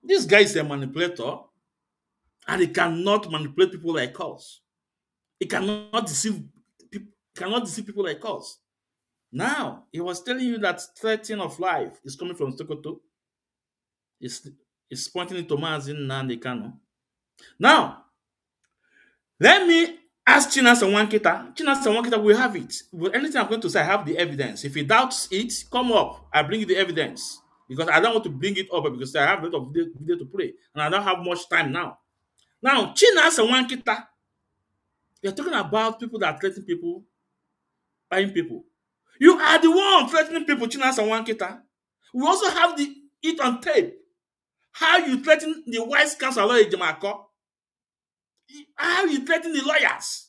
This guy is a manipulator, and he cannot manipulate people like us. He cannot deceive people like us. Now, he was telling you that threatening of life is coming from Sokoto. It's pointing to Mazi, Nnamdi, Kanu. Now, let me Ask Chinasa Nwakita. Chinasa Nwakita will have it. With anything I'm going to say, I have the evidence. If he doubts it, come up. I bring you the evidence. Because I don't want to bring it up because I have a lot of video to play. And I don't have much time now. Now, Chinasa Nwakita, you're talking about people that threaten people, buying people. You are the one threatening people, Chinasa Nwakita. We also have it on tape. How you threaten the Vice Chancellor Ejimako. How you threaten the lawyers.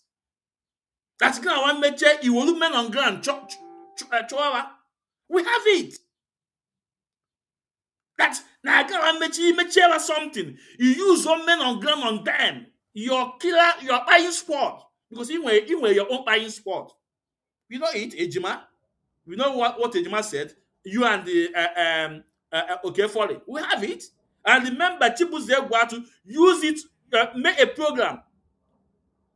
That's going to want to you will men on ground. We have it. That's now I something. You use one men on ground on them. Your killer, your buying spot. Because you were your own buying spot. You know it, Ejima. We know what Ejima said. You and the okay for it. We have it. And remember, Chibuze to use it, make a program.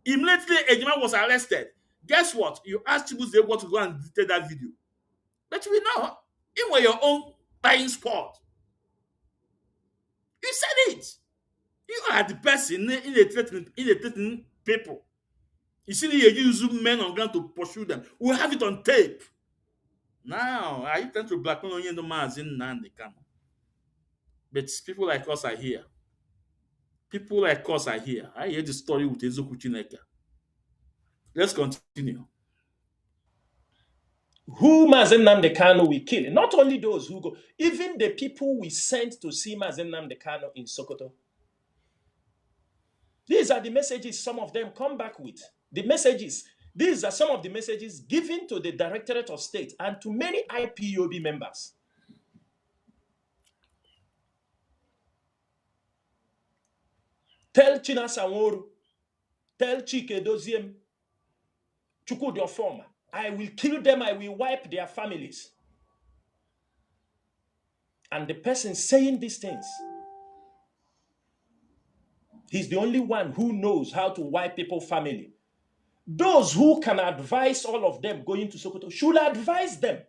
Immediately, Ejima was arrested. Guess what? You asked Chibuze to go and take that video. But we know, you were your own buying spot. You said it. You are the person in the threatening people. You see, you use men on ground to pursue them. We have it on tape. Now, are you trying to blackmail Onyendu Mazi Nnamdi Kanu? But people like us are here. People like us are here. I hear the story with Ezoku Chineke. Let's continue. Who Mazi Nnamdi Kanu will kill? Not only those who go, even the people we sent to see Mazi Nnamdi Kanu in Sokoto. These are the messages some of them come back with. The messages. These are some of the messages given to the Directorate of State and to many IPOB members. Tell Chinasa Nworu, tell Chike Doziem, Chukwudi Former, I will kill them, I will wipe their families. And the person saying these things, he's the only one who knows how to wipe people's family. Those who can advise all of them going to Sokoto should advise them.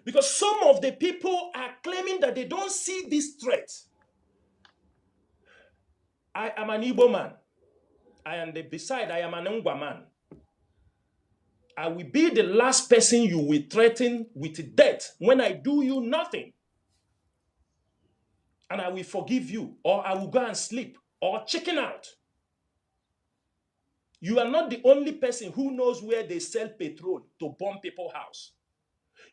Because some of the people are claiming that they don't see this threat. I am an Igbo man. I am I am an Ngwa man. I will be the last person you will threaten with death when I do you nothing. And I will forgive you, or I will go and sleep, or chicken out. You are not the only person who knows where they sell petrol to bomb people's house.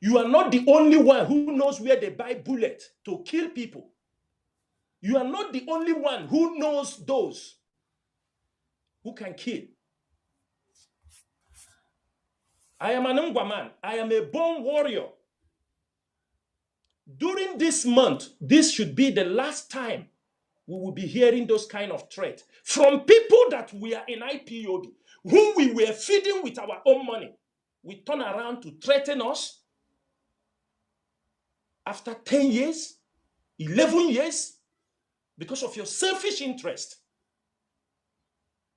You are not the only one who knows where they buy bullets to kill people. You are not the only one who knows those who can kill. I am an Ngwa man. I am a born warrior. During this month, this should be the last time we will be hearing those kind of threats from people that we are in IPOB, whom we were feeding with our own money. We turn around to threaten us after 10 years, 11 years, because of your selfish interest.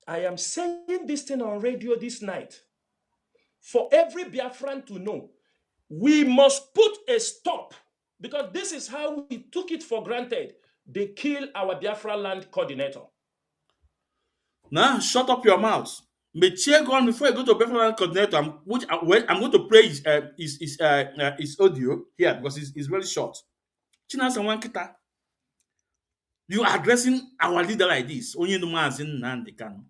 I am saying this thing on radio this night for every Biafran to know. We must put a stop, because this is how we took it for granted. They kill our Biafra land coordinator. Now, shut up your mouth. Mechie gone before you go to Biafra land coordinator, I'm going to play his audio here because it's very short. Chinasa Nwakita, you are addressing our leader like this, Onyendu Mazi Nnamdi Kanu.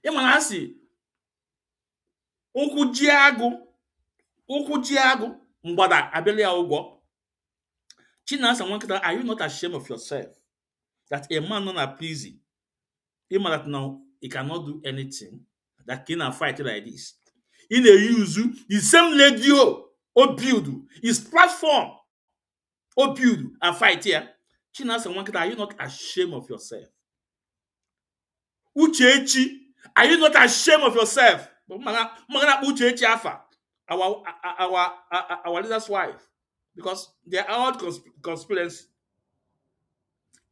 Yamanasi, Okwu ji agụ, mgbada abịala ya ụgwọ. Chinasa Nwakita, are you not ashamed of yourself that a man not a prison, a man that now he cannot do anything, that can fight like this? In a use the same radio or build his platform or build and fight here. Chinasa Nwakita, are you not ashamed of yourself? Uchechi, are you not ashamed of yourself? Uchechi Afa, our leader's wife, because they are all conspiracy.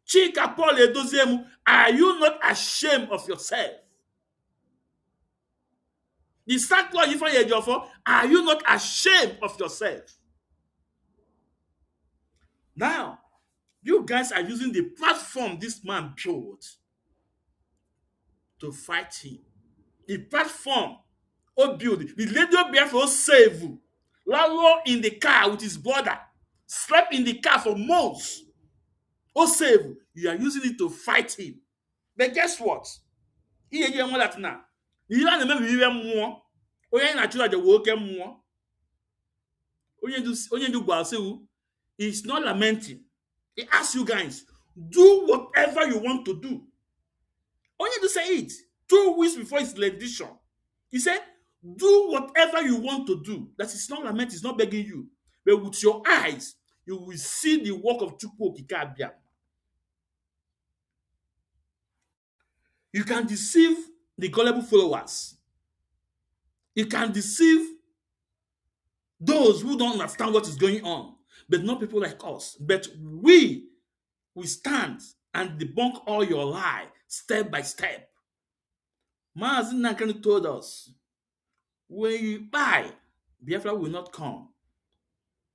Chika Paul Edozemu, are you not ashamed of yourself? The Sackler Ifeanyi Ejiofor, are you not ashamed of yourself? Now, you guys are using the platform this man built to fight him. The platform or build the lady of Biafra save Lalo in the car with his brother, slept in the car for months. Oh, save you are using it to fight him. But guess what? He again want that now. You don't remember even more. Oye na chula de woke more. Onyendu Gwaseu is not lamenting. He asks you guys, do whatever you want to do. Onyendu say it 2 weeks before his rendition. He said, do whatever you want to do. That is not lament, it's not begging you. But with your eyes, you will see the work of Chukwu Okike Abia. You can deceive the gullible followers. You can deceive those who don't understand what is going on, but not people like us. But we stand and debunk all your lie step by step. Mazi Nnamdi told us, when you buy, Biafra will not come.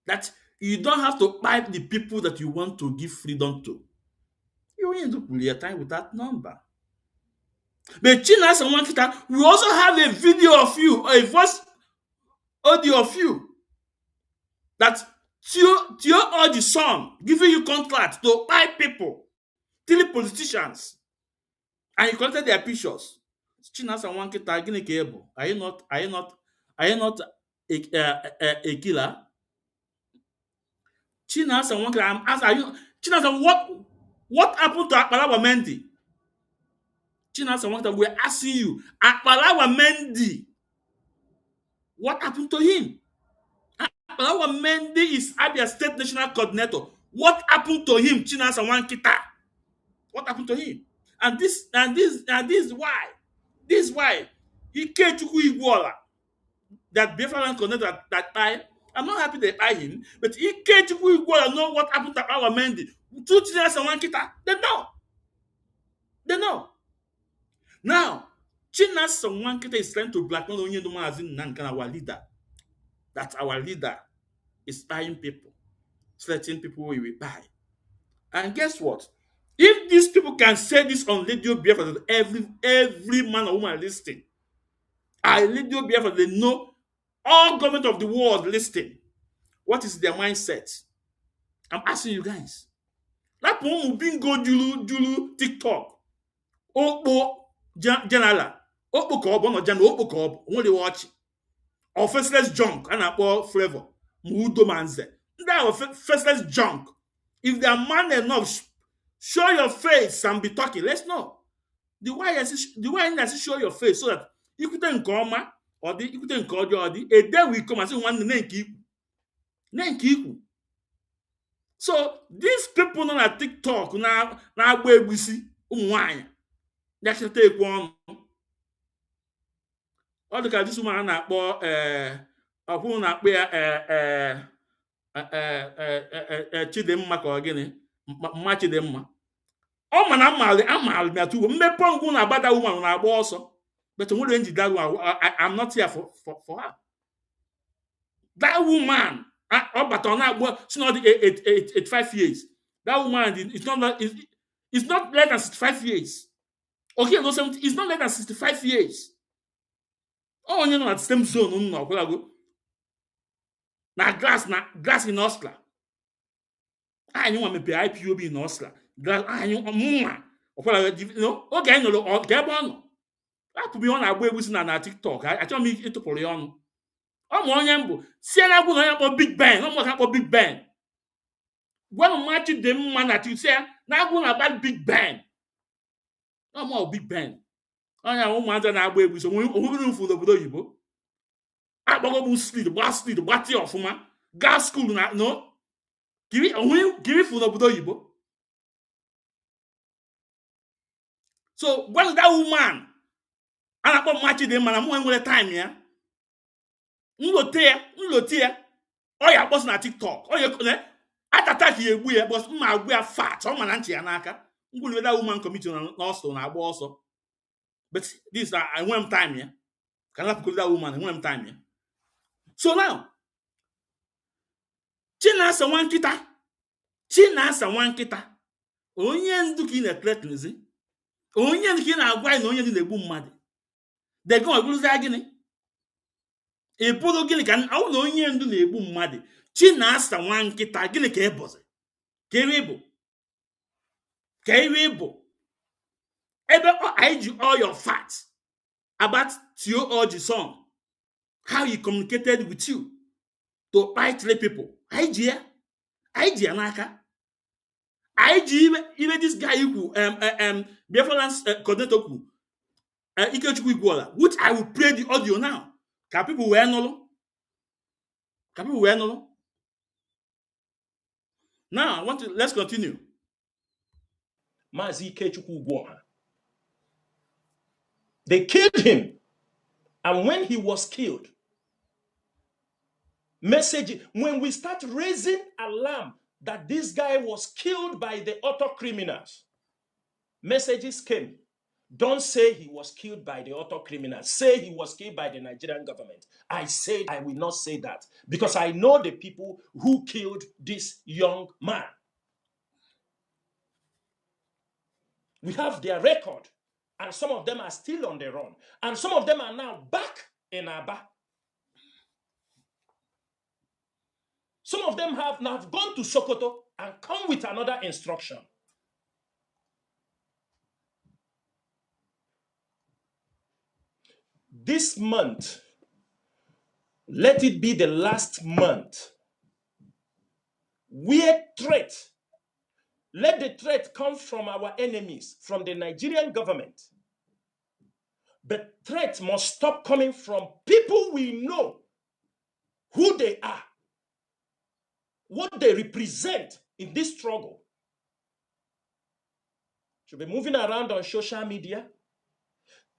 That you don't have to buy the people that you want to give freedom to. You need to pull your time with that number. But Chinasa and Nwakita, we also have a video of you, or a voice audio of you, that Tio or the son giving you contract to buy people, till politicians, and you collected their pictures. Chinasa and Nwakita, gini kebo. Are you not a killer? Chinasa and Nwakita, I'm asking, are you Chinasa, what happened to Akpalawa Mendy? Chinasa and Nwakita, we're asking you, Akpalawa Mendy, what happened to him? Akpalawa Mendy is Abia State National Coordinator. What happened to him, Chinasa and Nwakita? What happened to him? And this is why. This is why Ikechukwu Igboala, that Biafra land coordinator that I'm not happy they buy him, but Ikechukwu Igboala know what happened to Akpalawa Mendy. Two Chinasa and Nwakita, they know. They know. Now, Chinasa and Nwakita is trying to blackmail Onyendu Mazi Nnamdi, our leader. That our leader is buying people, selecting people we will buy. And guess what? If these people can say this on Radio Biafra, that every man or woman listening, Radio Biafra, they know all government of the world listening. What is their mindset? I'm asking you guys. That one bingo Julu TikTok. Okpo Janala. Okpo Kob, no Jan, Okpo Kob, only watch. Or faceless junk, and I flavor. Mudo Manze. That was faceless junk. If they are man enough, show your face and be talking. Let's know. The why does show your face so that you couldn't come or the you couldn't call your a day will come and say one name keep. So these people on a TikTok now where we see wine. That should take one. All the this woman na akpọ ọkwụ na akpọ Chidimma ka ọ gịnị mma Chidimma ọ ma na amaali na tuwo mmepe ngwu na agbada woman na agba ọsọ, but nwere nji that one I'm not here for her. That woman ọ bata na agba she not 85 years. That woman it's not less than 65 years. Okay, no 70, it's not less than 65 years. Oh, you know that same zone no go. Na glass in Osla. I know me pay Ipob in Osla. Glass you know. Okay, I know okay bon. That to be on agbo egusi na TikTok. I tell me it to pori on. O mo Onyendu. Si na agbo no Big Ben. No mo ka Big Ben. When match dem man that you say na agbo na bad Big Ben. No more Big Ben. Onya ụmụaka na-agba egwu so onwere mfu n'obodo oyibo agbago bụ street gbati ọfụma gas school na no kiri fu n'obodo oyibo. So when that woman a na-akpọ mmachi dị mma na mụ nwere time ya nlote ya ọ ya akpọsị na TikTok ọ ya atata ka ya egbu ya bọs mma agbu ya fat ọ ma na ntị ya n'aka ngwụlwe that woman committee na ọsọ na agba ọsọ. But this I want time here. Can I put that woman? I want time here. So now, Chinasa and Nwakita. Onyendu ki na threatens. Onyendu ka ị na-agwa anyị na Onyendu na-egbu mmadụ. Dego ebụrụzia gịnị? Ịbụrụ gịnị ka ọ na Onyendu na-egbu mmadụ? Chinasa Nwakita, gịnị ka ị bụzi? Ka ị bụ? Ka ị bụ? Ebe I ji all your facts about Tio Orji's son, how he communicated with you to fight people. I ji ya n'aka. I ji even this guy who Biafra coordinator who Ikechukwu Igboala, which I will play the audio now. Can people wear no? Can people wear no? Now let's continue. Mazi Ikechukwu Igboala. They killed him. And when he was killed, when we start raising alarm that this guy was killed by the auto criminals, messages came. Don't say he was killed by the auto criminals. Say he was killed by the Nigerian government. I said I will not say that because I know the people who killed this young man. We have their record. And some of them are still on the run. And some of them are now back in Aba. Some of them have now gone to Sokoto and come with another instruction. This month, let it be the last month where threat, let the threat come from our enemies, from the Nigerian government. But threat must stop coming from people we know who they are, what they represent in this struggle. Should be moving around on social media,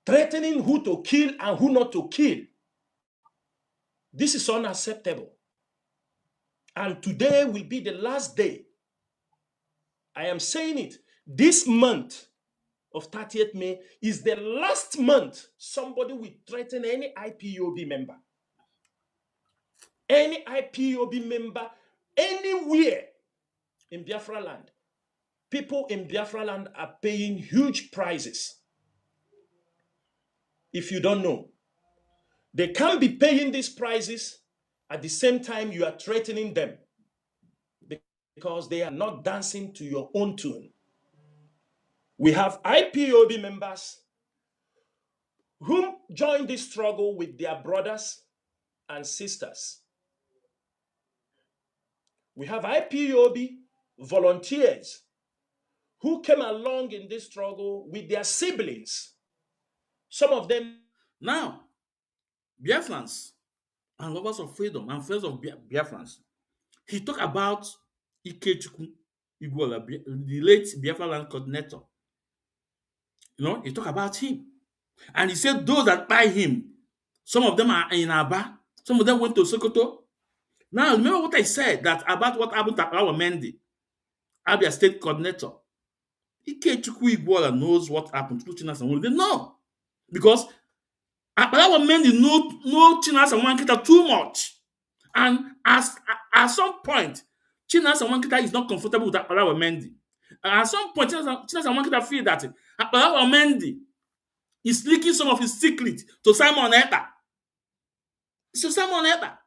threatening who to kill and who not to kill. This is unacceptable. And today will be the last day. I am saying it. This month of 30th May is the last month somebody will threaten any IPOB member. Any IPOB member anywhere in Biafra land. People in Biafra land are paying huge prices. If you don't know, they can't be paying these prices at the same time you are threatening them because they are not dancing to your own tune. We have IPOB members who joined this struggle with their brothers and sisters. We have IPOB volunteers who came along in this struggle with their siblings. Some of them. Now, Biafrans and lovers of freedom and friends of Biafrans, he talked about Ikechukwu Igboala, the late Biafra land coordinator. You know, he talked about him. And he said those that buy him, some of them are in Aba, some of them went to Sokoto. Now, remember what I said that about what happened to our Nnamdi, Abia state coordinator. Ikechukwu Igboala knows what happened to Chinasa Nwakita. They know. Because our Nnamdi know Chinasa Nwakita too much. And at some point, Chinasa Nwakita is not comfortable with our Nnamdi. At some point, Chinasa Nwakita feel that our Nnamdi is leaking some of his secrets to Simon Ekpa. So Simon Ekpa.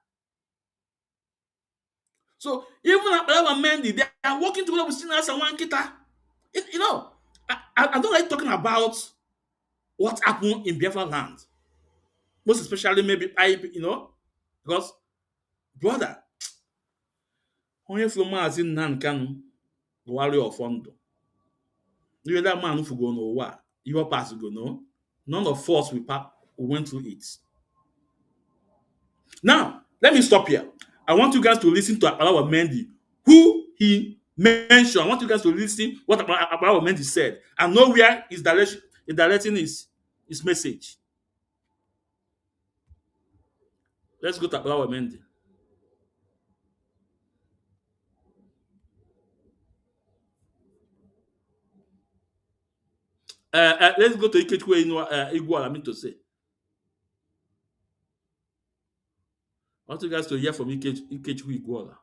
So even our Nnamdi, they are working together with Chinasa Nwakita. You know, I don't like talking about what happened in Biafra land. Most especially maybe because brother, onye from Mazi Nnamdi Kanu, the warrior of Ondo. You that man who go no what your past go no. None of us we went through it. Now, let me stop here. I want you guys to listen to Abalawa Mendy, who he mentioned. I want you guys to listen what Abalawa Mendy said and know where he's directing his message. Let's go to Abalawa Mendy. Let's go to Ikechukwu Igboala, I mean to say. I want you guys to hear from Ikechukwu Igboala.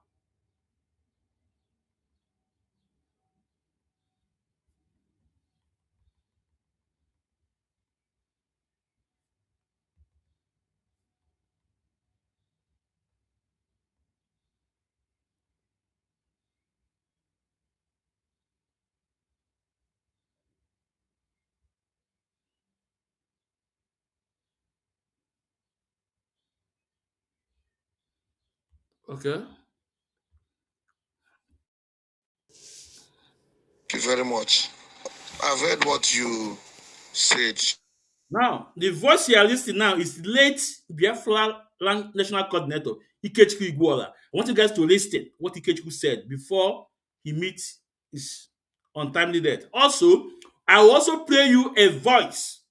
Okay. Thank you very much. I've heard what you said. Now, the voice you are listening now is late Biafra National Coordinator Ikechukwu Igboala. I want you guys to listen what Ikechukwu said before he meets his untimely death. Also, I will also play you a voice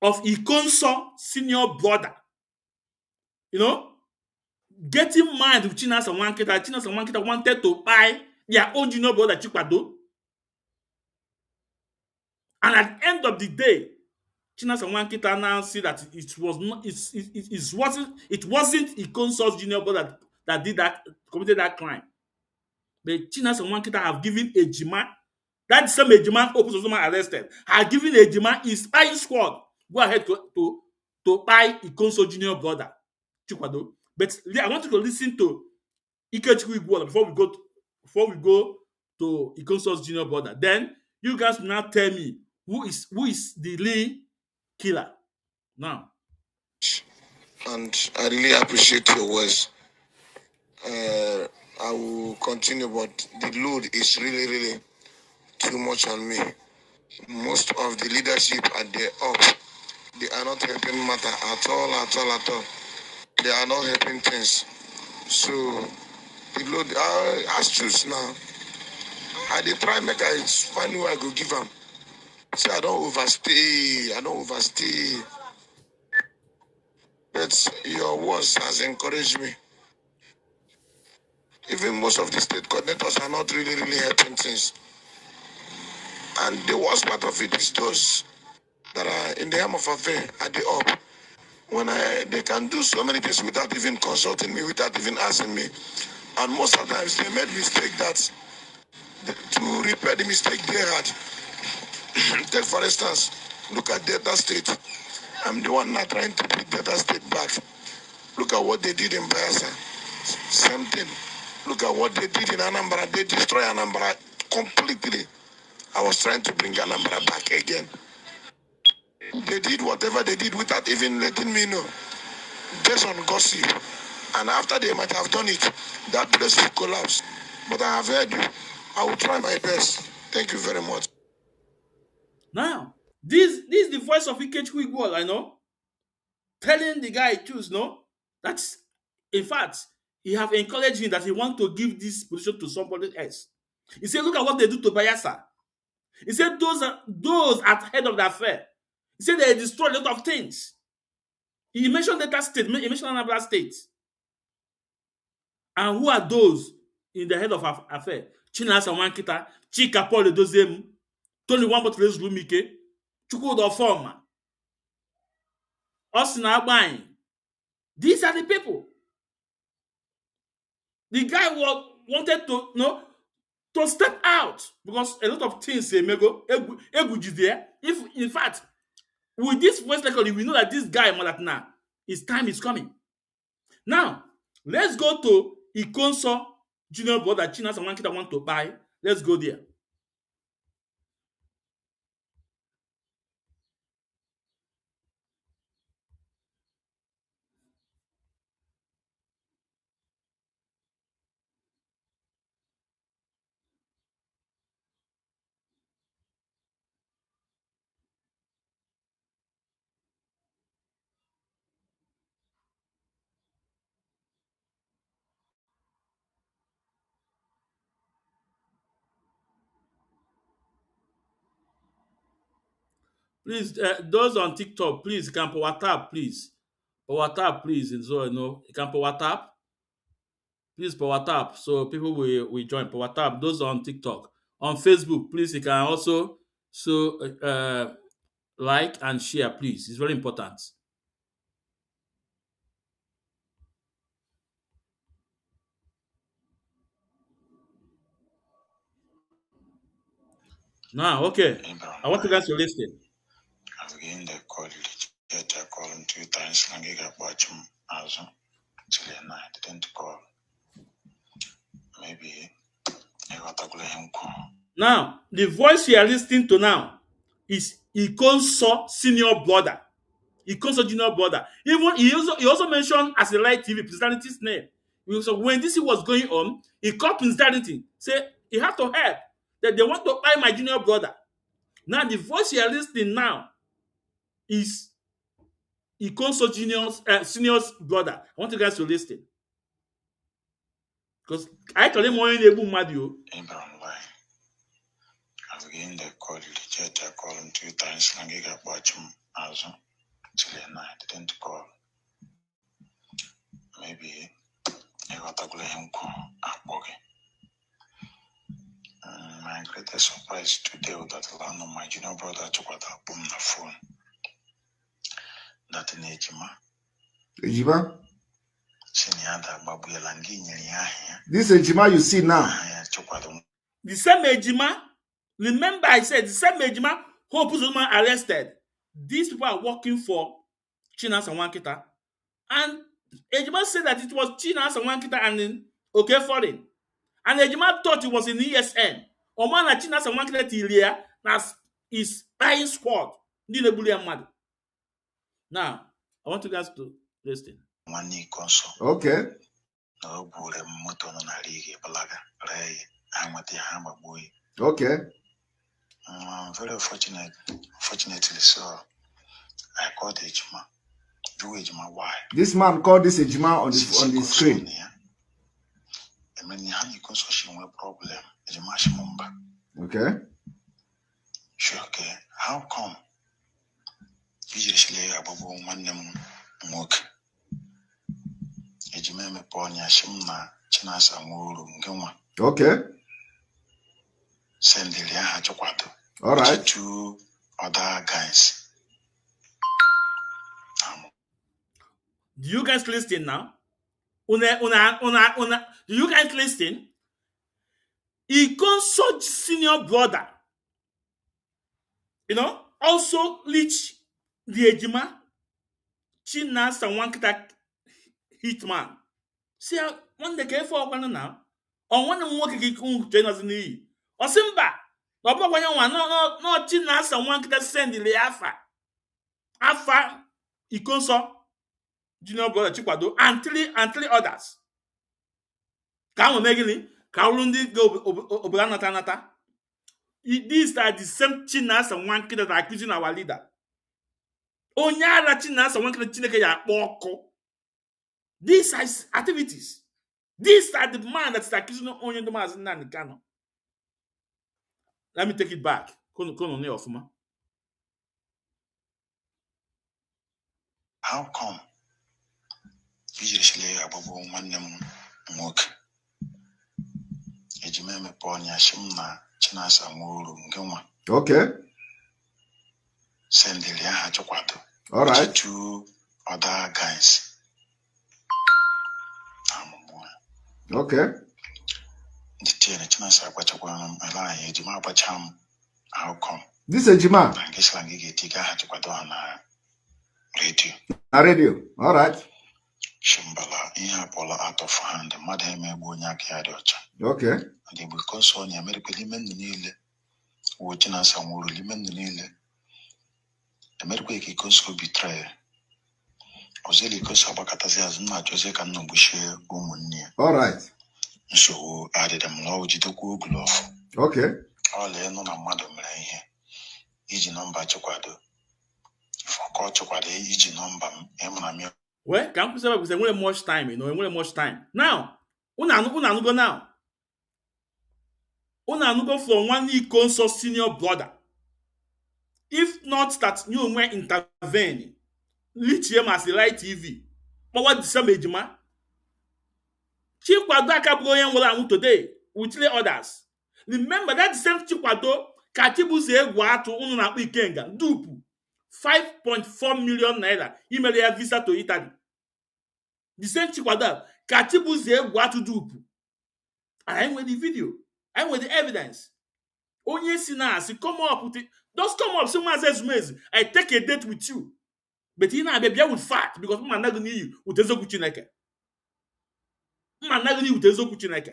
of Ikonso senior brother. You know, getting mad with Chinasa Nwakita. Chinasa Nwakita wanted to buy their own junior brother Chikwado. And at the end of the day, Chinasa Nwakita now see that it was not it wasn't Ikonso's junior brother that did that committed that crime. But Chinasa Nwakita have given Ejima, that same Ejima who was arrested, have given Ejima his spying squad go ahead to buy Ikonso junior brother Chikwado. But I want you to listen to Ikechukwu Igboala before we go to Ikonso's junior brother. Then you guys will now tell me who is the real killer. Now, And I really appreciate your words. I will continue, but the load is really, really too much on me. Most of the leadership at the up, they are not helping matter at all, at all, at all. They are not helping things. So the load, I choose now. I dey try make I find who I go give them. So I don't overstay. I don't overstay. But your words has encouraged me. Even most of the state coordinators are not really, really helping things. And the worst part of it is those that are in the helm of affair at the up. When they can do so many things without even consulting me, without even asking me. And most of the times they made mistake that to repair the mistake they had. Take for instance, look at Delta State. I'm the one not trying to bring Delta State back. Look at what they did in Bayelsa. Same thing. Look at what they did in Anambra. They destroyed Anambra completely. I was trying to bring Anambra back again. They did whatever they did without even letting me know. Based on gossip. And after they might have done it, that place will collapse. But I have heard you. I will try my best. Thank you very much. now, this is the voice of Ikechukwu Igboala, I know, telling the guy choose, no? That's, in fact, he have encouraged him that he want to give this position to somebody else. He said, look at what they do to Bayelsa. He said, those at head of the affair. He said they destroyed a lot of things. He mentioned Delta State, he mentioned Anambra State. And who are those in the head of affair? Chinasa Nwakita, Chika Paul Edoziem, Tony Wambotelez Lumike, Chukwudo Forma, Osina Agbain. These are the people. The guy wanted to step out because a lot of things say Mego Eguji there. If in fact, with this voice record, we know that this guy Malatna, his time is coming. Now, let's go to Ikonso junior brother Chinasa Nwakita want to buy. Let's go there. Please, those on TikTok, please, you can power tap, please. Power tap, please. And so, you can power tap. Please power tap. So people will join power tap. Those on TikTok. On Facebook, please, you can also like and share, please. It's very important. Now, okay. I want you guys to listen. I've gained the call, I call him 2 times, and I got watch him as until I didn't call. Maybe I got to him call. Now, the voice you are listening to now is Ikonso senior brother. Ikonso junior brother. Even he also mentioned as a light TV personality's name. So when this was going on, he called Prince Darlington, say he had to help. That they want to buy my junior brother. Now the voice you are listening now is Ikonso senior's brother. I want you guys to listen. Because I told him more in the Madio. online. I began the call you the chat, I call him 2 times, and I got watch him as till the night, didn't call. Maybe I got a him call up okay. My greatest surprise today was that land of my junior brother took what up on the phone. That in Ejima. Ejima? This This Ejima you see now. The same Ejima, remember I said the same Ejima who Uzoma arrested. These people are working for Chinasa and Nwakita. And Ejima said that it was Chinasa and Nwakita and okay foreign. And Ejima thought it was in ESN. Omana Chinasa and Nwakita Tilia as his spying squad. Now, I want you guys to listen. Okay. Okay. Very fortunately, so I called Ejima. Do Ejima why? This man called this Ejima on the screen. I mean, you can problem. Ejima Shimumba. Okay. Sure, okay. How come? Usually, above one name, Mook. Ejima me ponya Shimna, Chinasa Muru, Nguma. Okay. Send the Lia Chokwato. All right. 2 other guys. Do you guys listen now? Do you guys listen? Ikonso senior brother, also reach the Ejima, Chinasa and Nwakita hitman. See, when they came for one now, on one of them working join us in the or Simba. No, Chinasa and Nwakita send the Afa, Ikonso, junior brother Chikwado, and three others. Kamu Megini, Kaulundi Obranata. These are the same Chinasa and Nwakita that are accusing our leader. Onyala Chinasa and Nwakita Chineke ya Boko. These are his activities. These are the man that's accusing Onyendu Mazi Nnamdi Kanu. Let me take it back. How come? Usually, above one name, Mook. Ejima me ponya Shimna, Chinasa Muru, Nguma. Okay. Send the Lia Chokwato. All right. 2 other guys. Okay. The Chinasa Quachakwan, Ejima Bacham. How come? This Ejima. I guess I get Tika Chokwato on radio. A radio. All right. Shimbala, Pola out of hand, Mother me Bunyaki Adocha. Okay. And they will cause on American Limen Nile, watching us some more Limen Nile. America Kikoso betray. Ozeli Kosabakatazas, not Jose Kanu Bushe, Umunia. All right. So added them low Jitoku glove. Okay. All in on a madam lay each number Chokwado. For call Chokwade, each number, Emma. Well, can't you say because they much time, much time. Now, una go now. Una go from one Ikonso senior brother. If not that you may intervene, reach him as the right TV. But what the same Ejima? Chikwado Akabugoyen will today with 3 others. Remember that same Chikwado Katibuze Guatu Ununa Ikenga Dupu 5.4 million naira. Email a visa to Italy. The same Chikwado Katibuze Guatu Dupu. I'm with the video. I'm with the evidence. Onyendu, come up with it. Just come up. Someone says, Mazi, I take a date with you. But you know, baby, I would fight because I'm not going to you with Ezo Kuchineke. I'm not going to you with Ezo Kuchineke.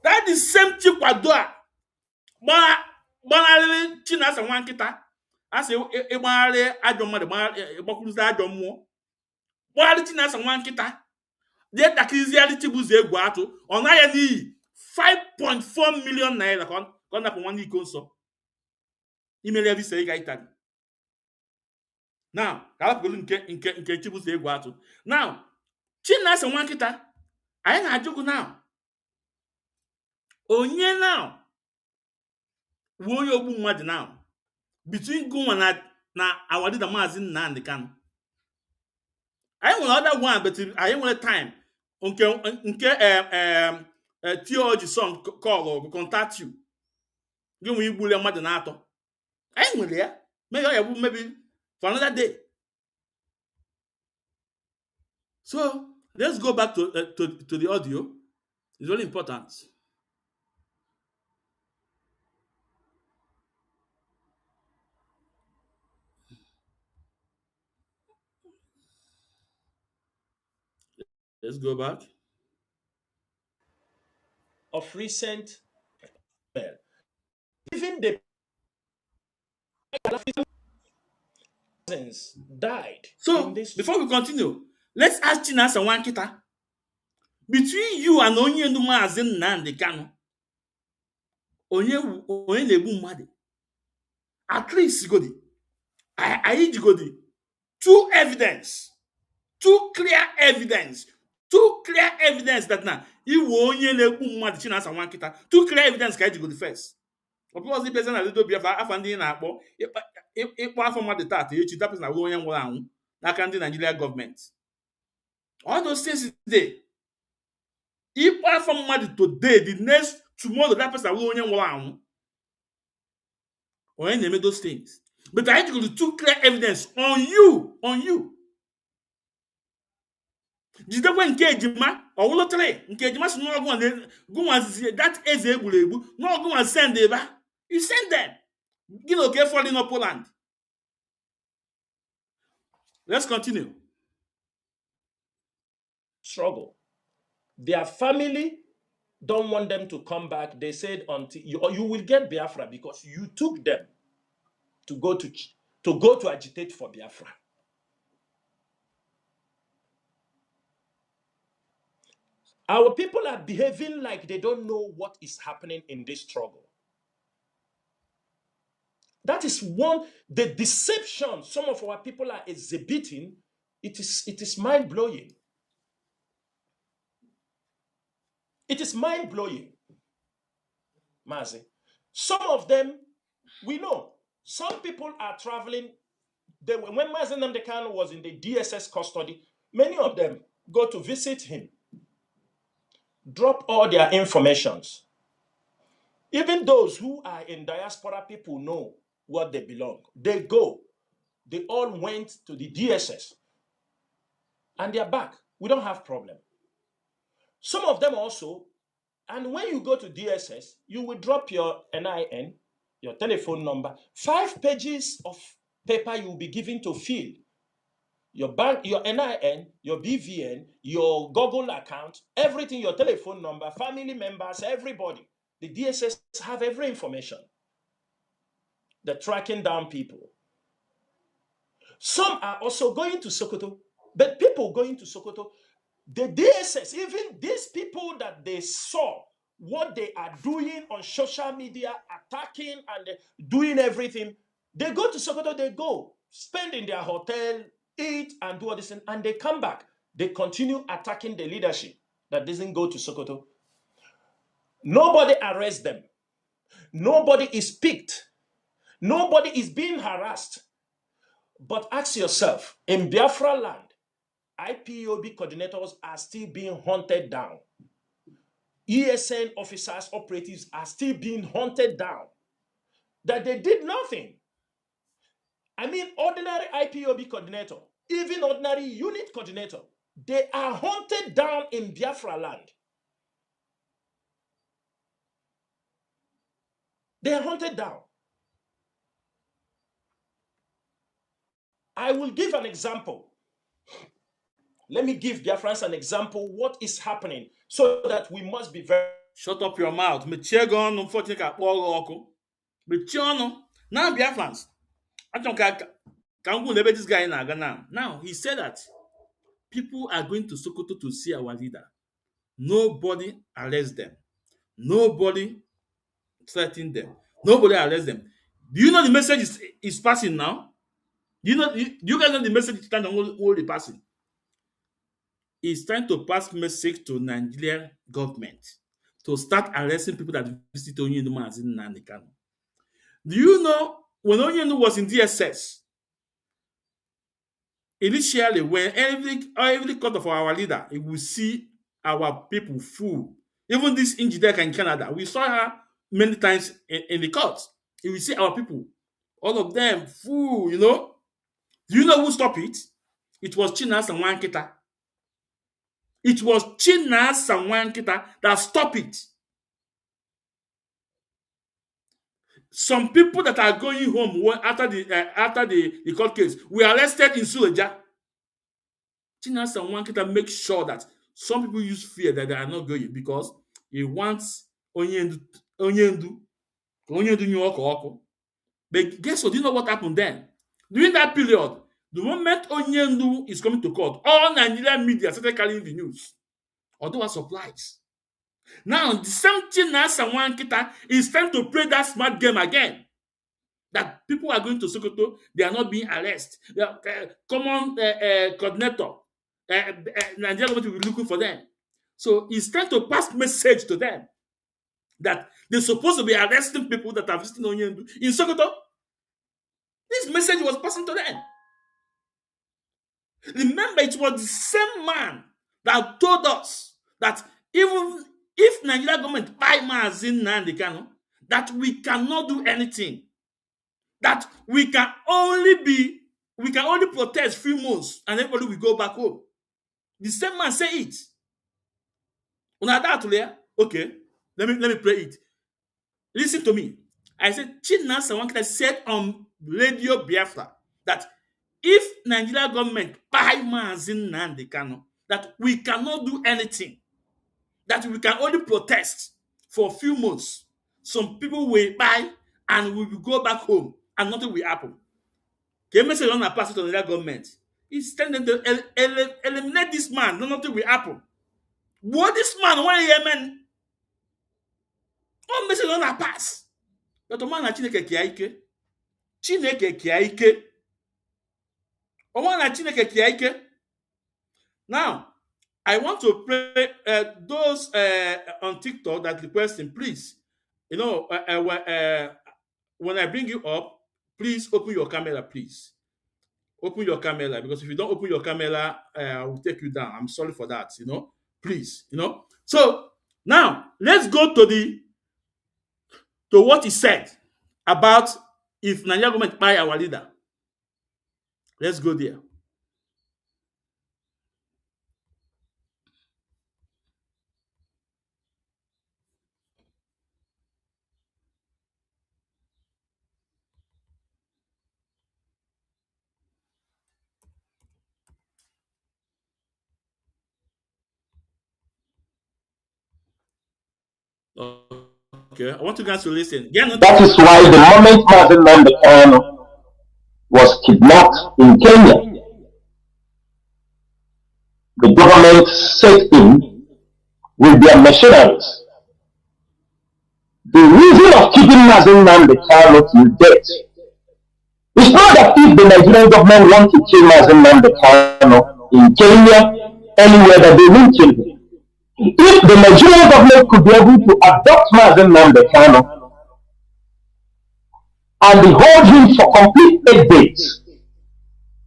That is same Chikwado. Banale Chinasa and Nwakita. I say, Ebale, I don't matter. Bakuza, I don't more. Banale Chinasa and Nwakita. The takiziali chibuze egwu atụ ọ na ya n'iyi 5.4 million naira ka ọ napụ nwanne iko nsọ imere visa ịga Italy. Now ka hapụrụ nke chibuze egwu atụ. Now Chinasa Nwakita anyị na-ajụgụ now onye now wu onye ogbu mmadụ now between gụnwa na our leader Mazi Nnamdi Kanu. anyị nwere other one but anyị nwere time nke theology song call contact you gị nwe igbule mmadụ na-atọ anyị nwere ya maybe for another day. So let's go back to the audio. It's very important. Let's go back. Of recent, even the died. So before we continue, let's ask Chinasa Nwakita, between you and Onyendu Mazi Nnamdi Kanu, onye na-egbu mmadụ, at least godi anyị jigodi two clear evidence that na iwu onye na-egbu mmadụ Chinasa Nwakita, two clear evidence ka anyị jigodi first. Ọ bụrụ ọzọ ibeze na lido Biafra afa ndị na-akpọ ịkpọ afọ mmadụ tata echi dapụta na onye nwụrụ anwụ n'aka ndị Nigeria gọọmenti. All those things today, ịkpọ afọ mmadụ today, the next tomorrow dapụta na onye nwụrụ anwụ. Onye na-eme those things. But I give you two clear evidence on you. Jidekwe nke ejima ọwụlọtare nke ejima si n'ọgụ gụnwazizi that eze egburu egbu n'ọgụ nwa send ebe you send them. Gị na oke falling up Poland. Let's continue. Struggle. Their family don't want them to come back. They said until you will get Biafra because you took them to go to agitate for Biafra. Our people are behaving like they don't know what is happening in this struggle. That is the deception some of our people are exhibiting. It is mind-blowing. It is mind-blowing, Mazi. Some of them, we know. Some people are traveling. When Mazi Nnamdi Kanu was in the DSS custody, many of them go to visit him, drop all their informations. Even those who are in diaspora, people know what they belong. They go. They all went to the DSS. And they're back. We don't have problem. Some of them also, and when you go to DSS, you will drop your NIN, your telephone number, 5 pages of paper you will be given to fill. Your bank, your NIN, your BVN, your Google account, everything, your telephone number, family members, everybody. The DSS have every information. They're tracking down people. Some are also going to Sokoto, but people going to Sokoto, the DSS, even these people that they saw what they are doing on social media, attacking and doing everything, they go to Sokoto, they go, spend in their hotel, eat and do all this, and they come back. They continue attacking the leadership that doesn't go to Sokoto. Nobody arrests them. Nobody is picked. Nobody is being harassed. But ask yourself, in Biafra land, IPOB coordinators are still being hunted down. ESN officers, operatives are still being hunted down. That they did nothing. I mean, ordinary IPOB coordinator, even ordinary unit coordinator, they are hunted down in Biafra land. They are hunted down. I will give an example. Let me give Biafrans an example what is happening so that we must be very... Shut up your mouth. Mechie gị ọnụ mfọtụ ka kpọọ ọkụ. Mechie ọnụ. Now Biafrans. Achọ ka m kwụ n'ebe this guy na-aga now. Now he said that people are going to Sokoto to see our leader. Nobody arrests them. Nobody threatens them. Nobody arrests them. Do you know the message is passing now? Do you guys know the message is only passing? It's trying to pass message to Nigerian government to start arresting people that visit Onyendu Mazi and Kanu. Do you know when Onyendu was in DSS, initially when every court of our leader, it will see our people full. Even this Njideka in Canada, we saw her many times in the court. You will see our people, all of them full, you know. Do you know who stopped it? It was Chinasa and Nwakita. It was Chinasa and Nwakita that stopped it. Some people that are going home after the court case were arrested in Suleja. Chinasa and Nwakita make sure that some people use fear that they are not going because he wants Onyendu New Oko. But guess what? Do you know what happened then? During that period, the moment Onyendu is coming to court, all Nigerian media started carrying the news. Although a surprise. Now, the same Chinasa and Nwakita is trying to play that smart game again. That people are going to Sokoto, they are not being arrested. The common coordinator, Nigerian government will be looking for them. So he's trying to pass message to them that they're supposed to be arresting people that are visiting Onyendu in Sokoto. This message was passing to them. Remember, it was the same man that told us that even if Nigeria government buy Mazi and Kanu, that we cannot do anything. That we can only protest few months and everybody will go back home. The same man say it. Okay, let me play it. Listen to me. I said Chinasa Nwakita said on Radio Biafra that if Nigeria government buy Mazi and Kanu, that we cannot do anything. That we can only protest for a few months. Some people will buy and we will go back home and nothing will happen. Can you say on a pass it to the government? It's tending to eliminate this man, nothing will happen. What this man want to man? Oh, message on a pass. But the man na Chineke kiaike. Chineke kiaike. O man na Chineke kiaike. Now, I want to pray those on TikTok that requesting, please. You know, when I bring you up, please open your camera, please. Open your camera, because if you don't open your camera, I will take you down. I'm sorry for that, you know. Please, you know. So now let's go to what he said about if Nigeria government buy our leader. Let's go there. Okay, I want you guys to listen. That is why the moment Nnamdi Kanu was kidnapped in Kenya, the government set in with their machineries. The reason of keeping Nnamdi Kanu till death is not that if the Nigerian government wants to kill Nnamdi Kanu in Kenya, anywhere that they will kill him. If the Nigerian government could be able to adopt Nnamdi Kanu and hold him for complete 8 days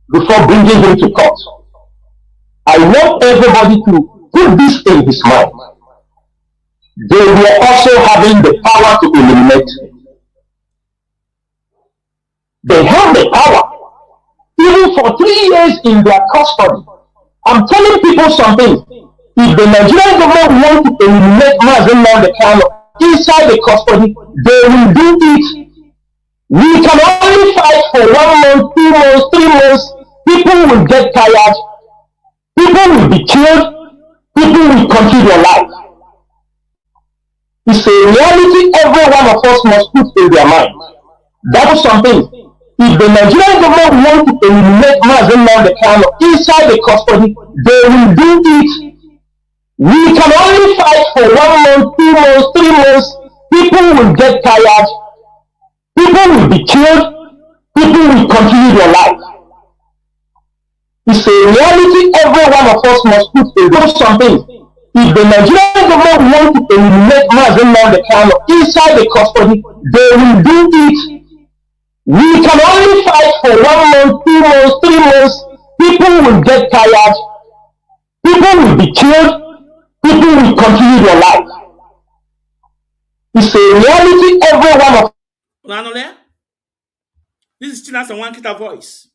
before bringing him to court, I want everybody to put this in his mind. They were also having the power to eliminate him. They have the power, even for 3 years in their custody. I'm telling people something. If the Nigerian government want to eliminate Nnamdi Kanu inside the custody, they will do it. We can only fight for 1 month, 2 months, 3 months. People will get tired. People will be killed. People will continue their life. It's a reality every one of us must put in their mind. That is something. If the Nigerian government want to eliminate Mazi Nnamdi Kanu inside the custody, they will do it. We can only fight for 1 month, 2 months, 3 months. People will get tired. People will be killed. People will continue their life. It's a reality every one of us must put in do something. If the Nigerian government want to eliminate Mazi Nnamdi Kanu inside the custody, they will do it. We can only fight for 1 month, 2 months, 3 months. People will get tired. People will be killed. People will continue their life. It's a reality every one of This is Chinasa Nwakita voice.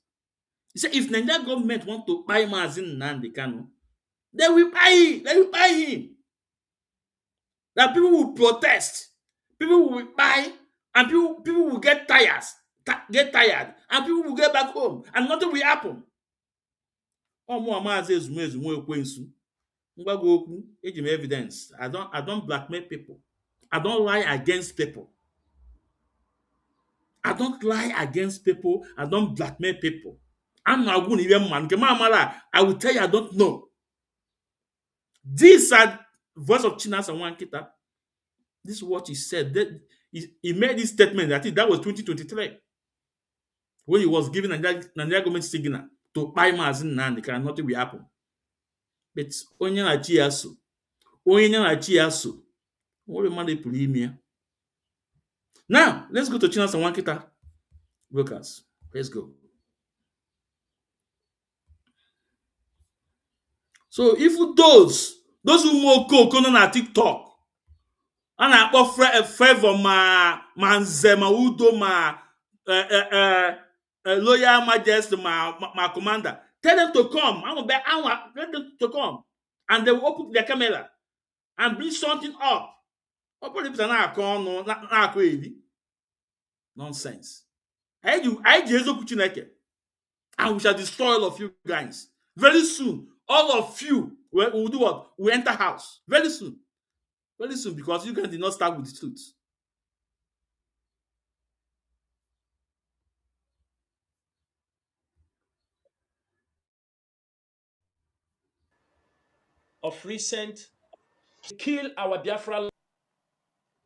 He said, if Nigerian government want to buy Mazi Nnamdi Kanu, they will buy him. That people will protest, people will buy, and people will get tired, and people will get back home, and nothing will happen. Evidence. I don't blackmail people. I don't lie against people. I don't lie against people. I don't blackmail people. I'm not going to man. I will tell you I don't know. These are voice of Chinasa Nwakita. This is what he said. He made this statement. I think that was 2023. When he was giving Nigeria government signal to buy Mazi Nnamdi Kanu, nothing will happen. But Onyendu, what a man they put him here. Now, let's go to Chinasa Nwakita. Workers, let's go. So if those who more coke on TikTok, and I offer a favor ma nze ma udo ma loyal majesty ma commander, tell them to come. Let them to come, and they will open their camera and bring something up. Nonsense. I and we shall destroy all of you guys very soon. All of you will do what? We enter house very soon. Very soon, because you guys did not start with the truth. Of recent, kill our Biafra.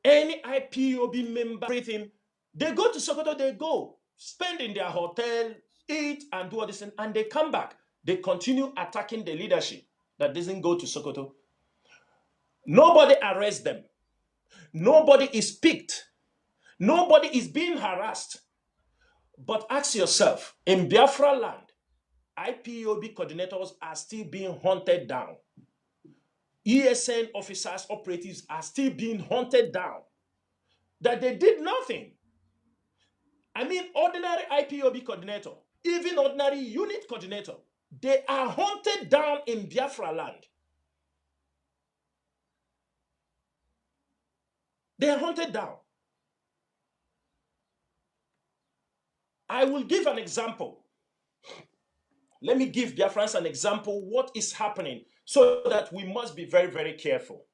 Any IPOB member, everything, they go to Sokoto, they go, spend in their hotel, eat, and do all this, and they come back. They continue attacking the leadership that doesn't go to Sokoto. Nobody arrests them. Nobody is picked. Nobody is being harassed. But ask yourself, in Biafra land, IPOB coordinators are still being hunted down. ESN officers, operatives are still being hunted down. That they did nothing. I mean, ordinary IPOB coordinator, even ordinary unit coordinator, they are hunted down in Biafra land. They are hunted down. I will give an example. Let me give Biafrans an example what is happening so that we must be very, very careful.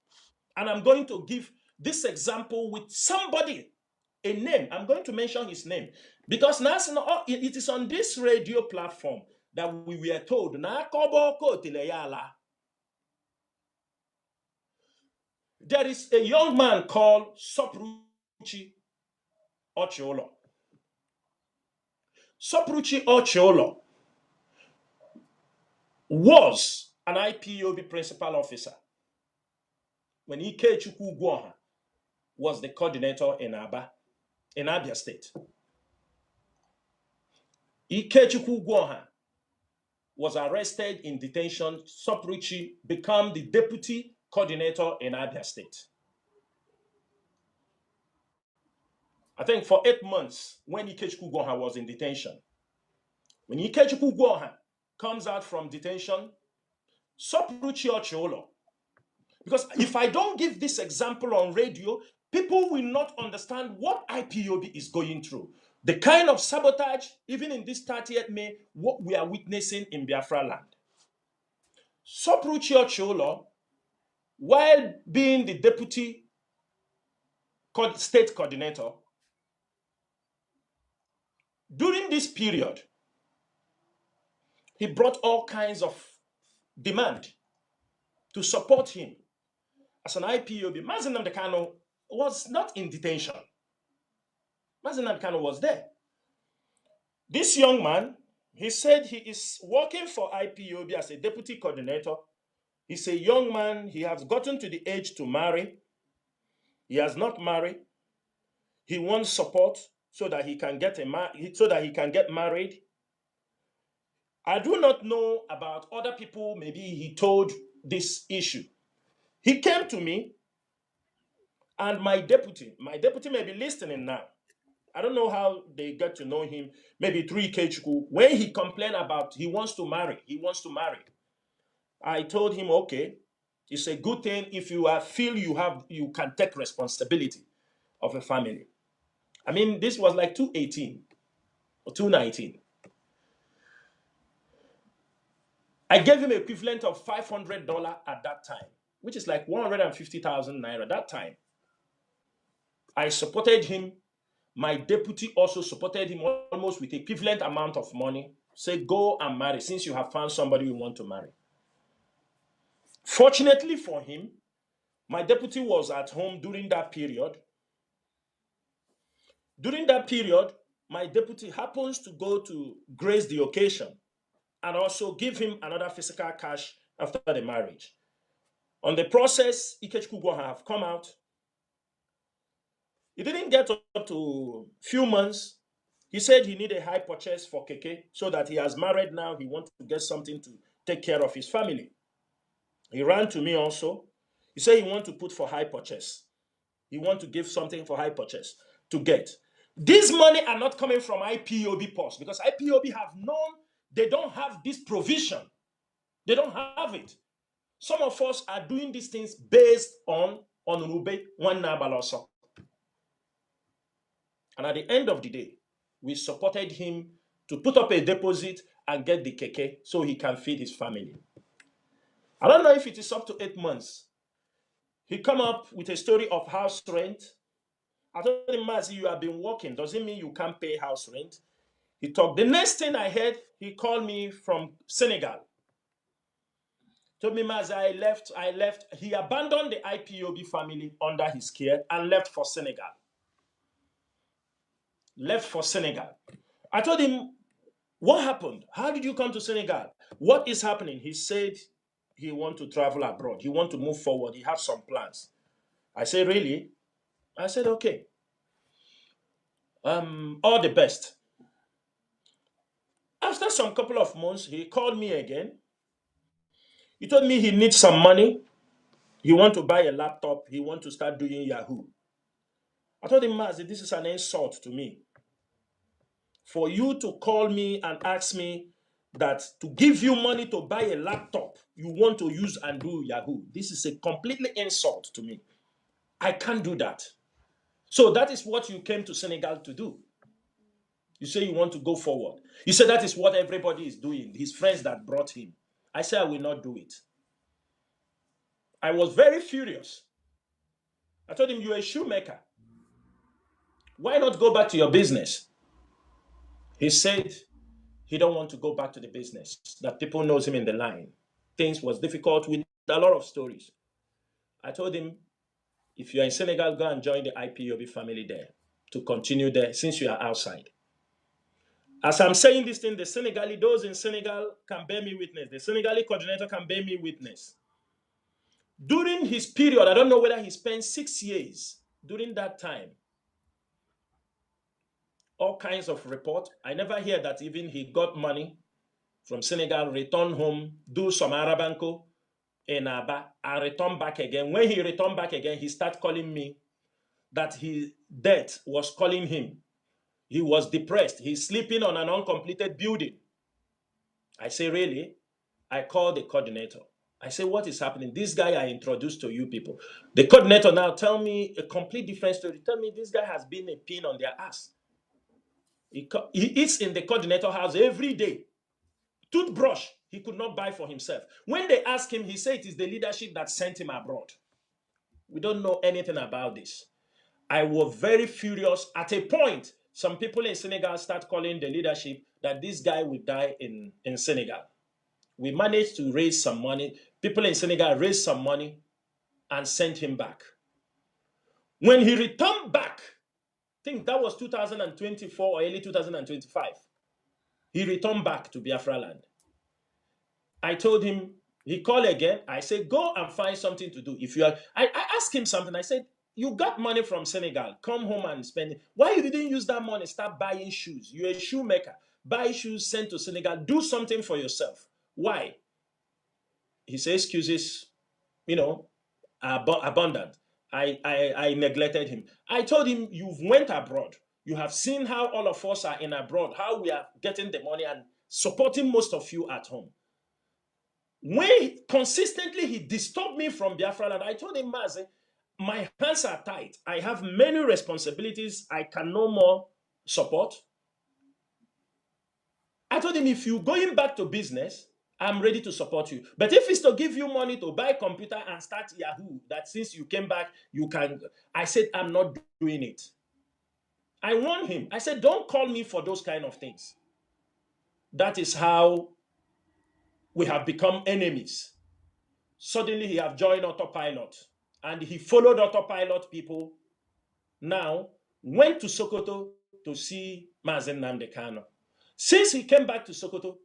And I'm going to give this example with somebody, a name. I'm going to mention his name because now it is on this radio platform that we were told. There is a young man called Sopruchi Ochiolo. Sopruchi Ochiolo was an IPOB principal officer when Ikechukwu Ugwoha was the coordinator in Abia State. Ikechukwu Ugwoha was arrested in detention. Sopruchi became the deputy coordinator in Abia State. I think for 8 months when Ikechukwu Ugwoha was in detention. When Ikechukwu Ugwoha comes out from detention, Sopruchi Ochiolo. Because if I don't give this example on radio, people will not understand what IPOB is going through. The kind of sabotage, even in this 30th May, what we are witnessing in Biafra land. Sopruchi Ochiolo, while being the deputy state coordinator, During this period, he brought all kinds of demand to support him as an IPOB. Mazi Nnamdi Kanu was not in detention. Mazi Nnamdi Kanu was there. This young man, he said he is working for IPOB as a deputy coordinator. He's a young man. He has gotten to the age to marry. He has not married. He wants support so that he can get married. I do not know about other people. Maybe he told this issue. He came to me, and my deputy may be listening now. I don't know how they get to know him. Maybe through Ikechukwu. When he complained about he wants to marry. I told him, okay, it's a good thing if you feel you can take responsibility of a family. I mean, this was like 2018 or 2019. I gave him equivalent of $500 at that time, which is like 150,000 naira that time. I supported him. My deputy also supported him almost with equivalent amount of money. Say, go and marry since you have found somebody you want to marry. Fortunately for him, my deputy was at home during that period. During that period, my deputy happens to go to grace the occasion and also give him another physical cash after the marriage. On the process, Ikechukwu have come out. He didn't get up to a few months. He said he needed a high purchase for Keke so that he has married now. He wants to get something to take care of his family. He ran to me also. He said he wants to put for high purchase. He wants to give something for high purchase to get. These money are not coming from IPOB post because IPOB have known they don't have this provision. They don't have it. Some of us are doing these things based on Onurube Nwannabaloso. And at the end of the day, we supported him to put up a deposit and get the keke so he can feed his family. I don't know if it is up to 8 months. He come up with a story of house rent. I told him, Mazi, you have been working. Doesn't mean you can't pay house rent. He talked. The next thing I heard, he called me from Senegal. Told me, Mazi, I left. He abandoned the IPOB family under his care and left for Senegal. I told him, what happened? How did you come to Senegal? What is happening? He said he wants to travel abroad. He wants to move forward. He has some plans. I said, really? I said, okay. All the best. After some couple of months, he called me again. He told me he needs some money. He wants to buy a laptop. He wants to start doing Yahoo. I told him, Mazi, this is an insult to me. For you to call me and ask me that to give you money to buy a laptop you want to use and do Yahoo. This is a completely insult to me. I can't do that. So that is what you came to Senegal to do. You say you want to go forward. You say that is what everybody is doing. His friends that brought him. I said I will not do it. I was very furious. I told him, you're a shoemaker. Why not go back to your business? He said he don't want to go back to the business, that people knows him in the line. Things was difficult with a lot of stories. I told him, if you're in Senegal, go and join the IPOB family there to continue there since you are outside. As I'm saying this thing, those in Senegal can bear me witness. The Senegalese coordinator can bear me witness. During his period, I don't know whether he spent 6 years during that time. All kinds of report. I never hear that even he got money from Senegal, return home, do some Arabanco in Aba, and return back again. When he returned back again, he started calling me that his death was calling him. He was depressed. He's sleeping on an uncompleted building. I say, really? I called the coordinator. I say, what is happening? This guy I introduced to you people. The coordinator now tell me a complete different story. Tell me this guy has been a pin on their ass. He eats in the coordinator house every day. Toothbrush he could not buy for himself. When they ask him, he said it is the leadership that sent him abroad. We don't know anything about this. I was very furious. At a point, some people in Senegal start calling the leadership that this guy will die in Senegal. We managed to raise some money. People in Senegal raised some money and sent him back. When he returned back, I think that was 2024 or early 2025, he returned back to Biafra land. I told him, he called again. I said, go and find something to do. If you are, I asked him something. I said, you got money from Senegal. Come home and spend it. Why you didn't use that money? Start buying shoes. You're a shoemaker. Buy shoes, send to Senegal. Do something for yourself. Why? He said, excuses, abundant. I neglected him. I told him, you've went abroad. You have seen how all of us are in abroad, how we are getting the money and supporting most of you at home. When consistently he disturbed me from Biafra land, I told him, Mazi, my hands are tight. I have many responsibilities. I can no more support. I told him, if you're going back to business, I'm ready to support you. But if it's to give you money to buy a computer and start Yahoo, that since you came back, you can. I said, I'm not doing it. I warned him. I said, don't call me for those kind of things. That is how we have become enemies. Suddenly he have joined Autopilot and he followed Autopilot people. Now went to Sokoto to see Mazi Nnamdi Kanu. Since he came back to Sokoto,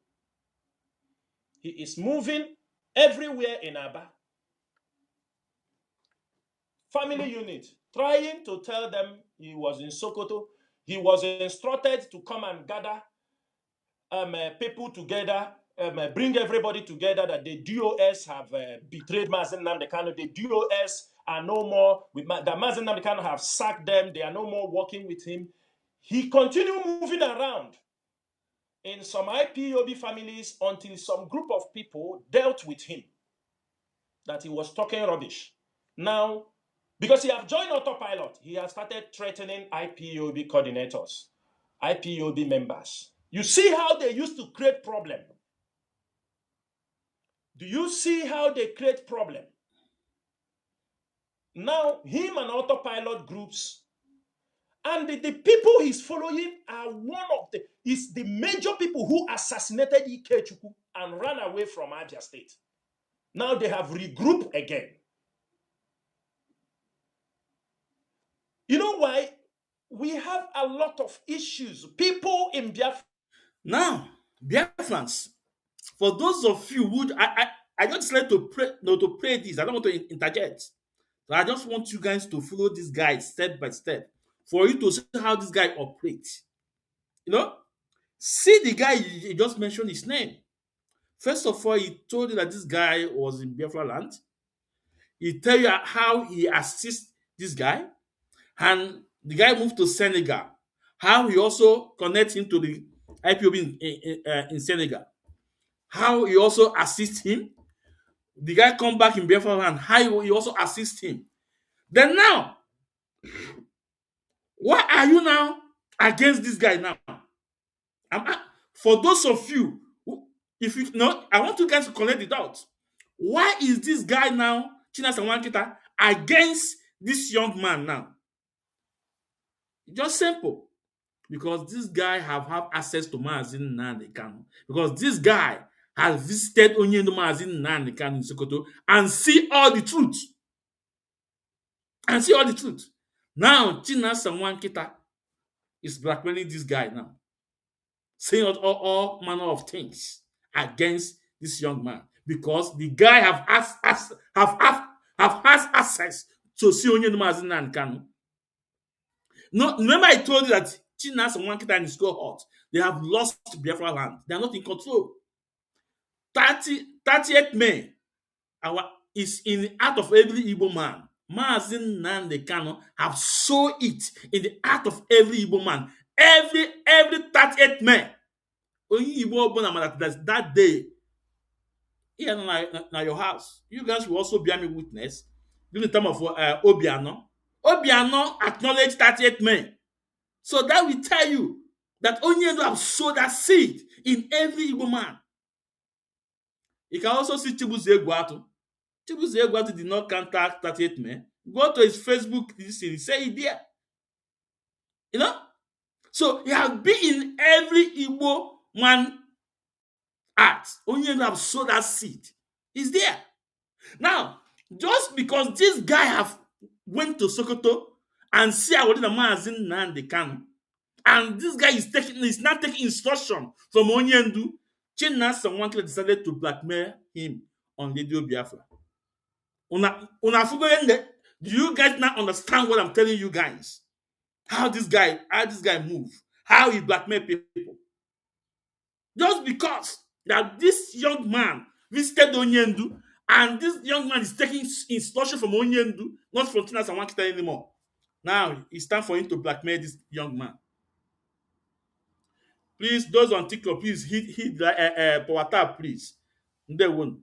he is moving everywhere in Aba. Family unit, trying to tell them he was in Sokoto. He was instructed to come and gather people together, bring everybody together, that the DOS have betrayed Mazi Nnamdi Kanu. The DOS are no more, that Mazi Nnamdi Kanu have sacked them. They are no more working with him. He continued moving around in some IPOB families until some group of people dealt with him that he was talking rubbish. Now, because he have joined Autopilot, he has started threatening IPOB coordinators, IPOB members. You see how they used to create problem? Do you see how they create problem? Now, him and Autopilot groups, and the people he's following are is the major people who assassinated Ikechukwu and ran away from Abia State. Now they have regrouped again. You know why? We have a lot of issues. People in Biafra. Now, Biafrans, for those of you who I just like to pray this. I don't want to interject. So I just want you guys to follow this guy step by step for you to see how this guy operates. See the guy, you just mentioned his name. First of all, he told you that this guy was in Biafra land. He tell you how he assists this guy. And the guy moved to Senegal. How he also connects him to the IPOB in Senegal. How he also assists him. The guy come back in Biafra land. How he also assists him. Then now, why are you now against this guy now? For those of you who, if you know, I want you guys to connect it out. Why is this guy now, Chinasa Nwakita, against this young man now? Just simple. Because this guy have access to Mazi Nnamdi Kanu. Because this guy has visited Onyendu Mazi Nnamdi Kanu in Sokoto and see all the truth. Now, Chinasa Nwakita is blackmailing this guy now. Saying all manner of things against this young man. Because the guy have access to see Onyendu Mazi Nnamdi Kanu. No, remember I told you that Chinasa Nwakita and his cohort, they have lost Biafra land. They are not in control. 30th May is in the heart of every Igbo man. Mazi Nnamdi Kanu have sown it in the heart of every Igbo man. Every 30th May. Only Igbo that day. Here now your house. You guys will also bear me witness. During the time of Obiano. Obiano acknowledged 30th May. So that will tell you that Onyendu have sowed that seed in every Igbo man. You can also see Chibuze Egwatu. Chibuze Egwatu did not contact 30th May. Go to his Facebook, he say it there. So he has been in every Igbo man act. Onyendu have sowed that seed. He's there. Now, just because this guy have went to Sokoto and see what the Mazi Nnamdi Kanu, and this guy is not taking instruction from Onyendu, Chinasa and Nwakita decided to blackmail him on Radio Biafra. Do you guys not understand what I'm telling you guys? How this guy move, how he blackmail people. Just because that this young man visited Onyendu, and this young man is taking instruction from Onyendu, not from Chinasa and Nwakita anymore. Now it's time for him to blackmail this young man. Please, those on TikTok, please hit power tab, please. They won't.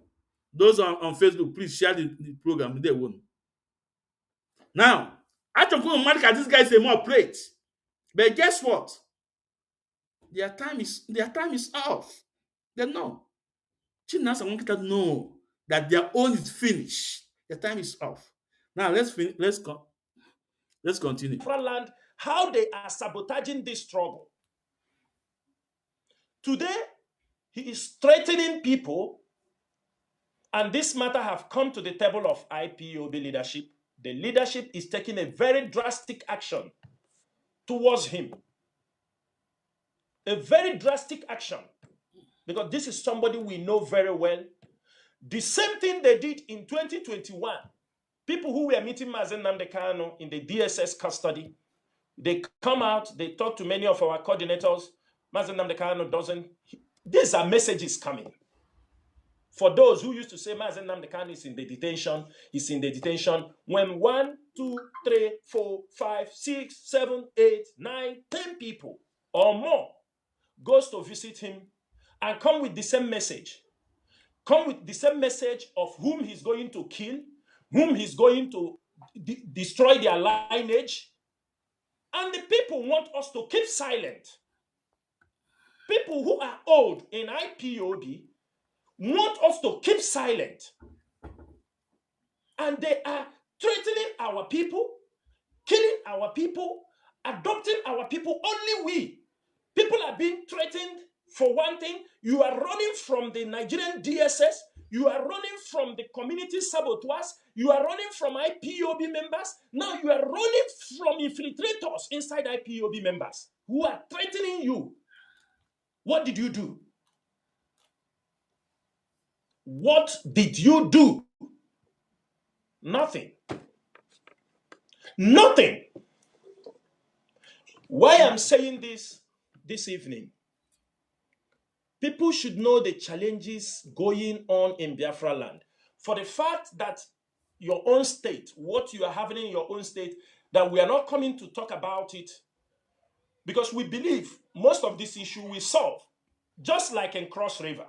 Those on Facebook, please share the program. They won't. Now, I don't know this guy say more plate. But guess what? Their time is off. They know. Chinasa and Nwakita know that their own is finished. Their time is off. Now let's continue. Land, how they are sabotaging this struggle. Today, he is threatening people, and this matter have come to the table of IPOB leadership. The leadership is taking a very drastic action towards him. A very drastic action. Because this is somebody we know very well. The same thing they did in 2021. People who were meeting Mazi Nnamdi Kanu in the DSS custody, they come out, they talk to many of our coordinators. Mazi Nnamdi Kanu doesn't. These are messages coming. For those who used to say Mazi Nnamdi Kanu is in the detention, he's in the detention. When 1, 2, 3, 4, 5, 6, 7, 8, 9, 10 people or more goes to visit him and come with the same message. Come with the same message of whom he's going to kill, whom he's going to destroy their lineage. And the people want us to keep silent. People who are old in IPOB want us to keep silent. And they are threatening our people, killing our people, adopting our people. Only we. People are being threatened. For one thing, you are running from the Nigerian DSS, you are running from the community saboteurs, you are running from IPOB members, now you are running from infiltrators inside IPOB members who are threatening you. What did you do? What did you do? Nothing. Nothing. Why I'm saying this evening? People should know the challenges going on in Biafra land. For the fact that your own state, what you are having in your own state, that we are not coming to talk about it because we believe most of this issue will solve, just like in Cross River.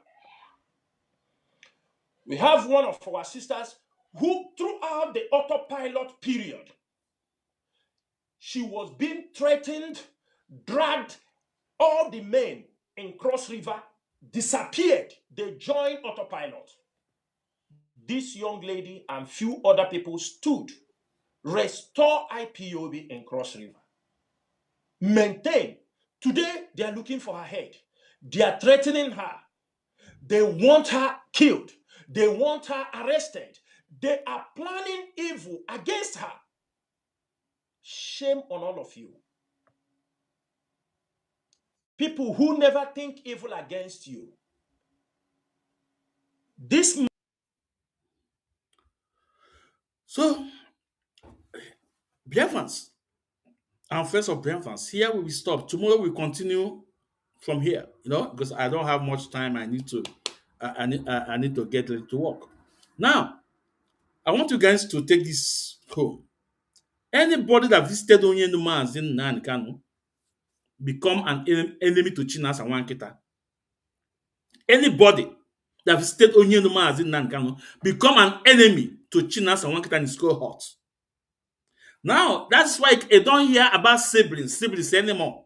We have one of our sisters who, throughout the autopilot period, she was being threatened, dragged. All the men in Cross River disappeared. They joined autopilot. This young lady and few other people stood, restore IPOB in Cross River, maintain. Today, they are looking for her head. They are threatening her. They want her killed. They want her arrested. They are planning evil against her. Shame on all of you. People who never think evil against you. So, Biafrans, and first of Biafrans, here we will stop. Tomorrow we continue from here, because I don't have much time. I need to get ready to work. Now, I want you guys to take this home. Anybody that visited Onyendu Mazi Nnamdi Kanu become an enemy to Chinasa and Nwakita. Anybody that visited Onyendu Mazi Nnamdi Kanu become an enemy to Chinasa and Nwakita and his cohorts. Now, that's why I don't hear about siblings anymore.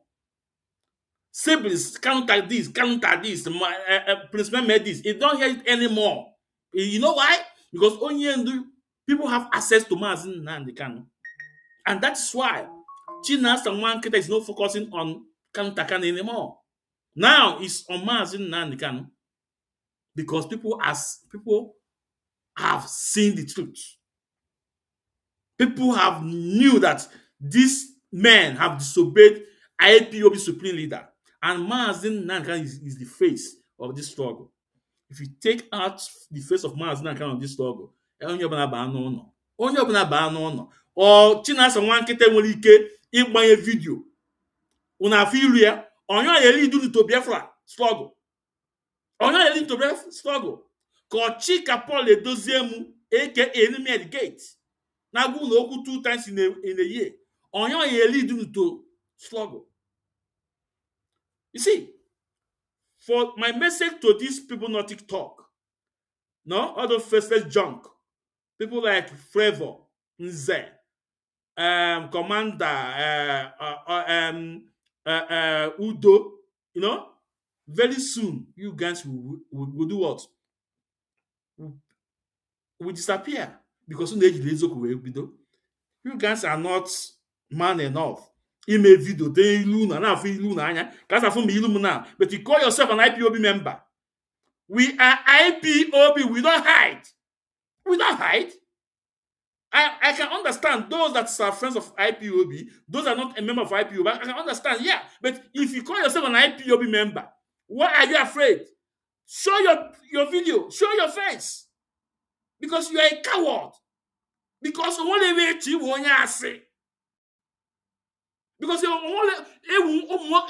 Siblings counter this, policemen made this. You don't hear it anymore. You know why? Because Onyendu, people have access to Mazi Nnamdi Kanu. And that's why Chinasa and Nwakita is not focusing on Kanu anymore. Now it's on Mazi Nnamdi Kanu because people have seen the truth. People have knew that these men have disobeyed IPOB supreme leader, and Mazi Nnamdi Kanu is the face of this struggle. If you take out the face of Mazi Nnamdi Kanu of this struggle, onye ọbụla baa n'ụlọ, or Chinasa Nwakita nwere ike ịgbanye vidio unu afọ iru ya, onye ọ yeli idu to Biafra struggle, onye ọ yeli to Biafra struggle ka Chika Paul edozie mu aka enemy at the gate na-agwa unu okwu 2 times in a year, onye ọ yeli idu to struggle. You see, for my message to these people not TikTok, no, all those faceless junk, people like Flavor, Nze, Commander, Udo, you know, very soon you guys will do what? Will disappear because you guys are not man enough. Ime video de ilu na afu ilu na anya kasa from ilu now, but you call yourself an IPOB member. We are IPOB. We don't hide. I can understand those that are friends of IPOB, those are not a member of IPOB. I can understand, yeah. But if you call yourself an IPOB member, why are you afraid? Show your video, show your face. Because you are a coward. Because only way you want to say. Because you only want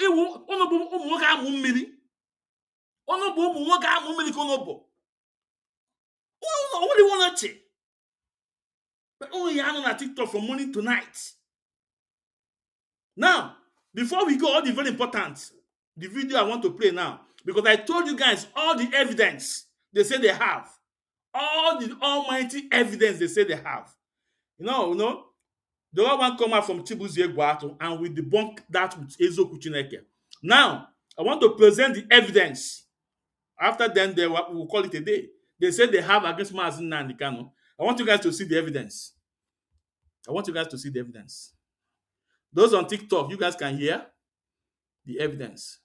to. But only on TikTok from morning to night. Now, before we go, all the very important, the video I want to play now, because I told you guys all the evidence they say they have, all the almighty evidence they say they have. You know, the one come out from Chibuzie Guato and we debunk that with Ezoku Chineke. Now, I want to present the evidence. After then, we will call it a day. They said they have against Mazi Nnamdi Kanu. I want you guys to see the evidence. Those on TikTok, you guys can hear the evidence.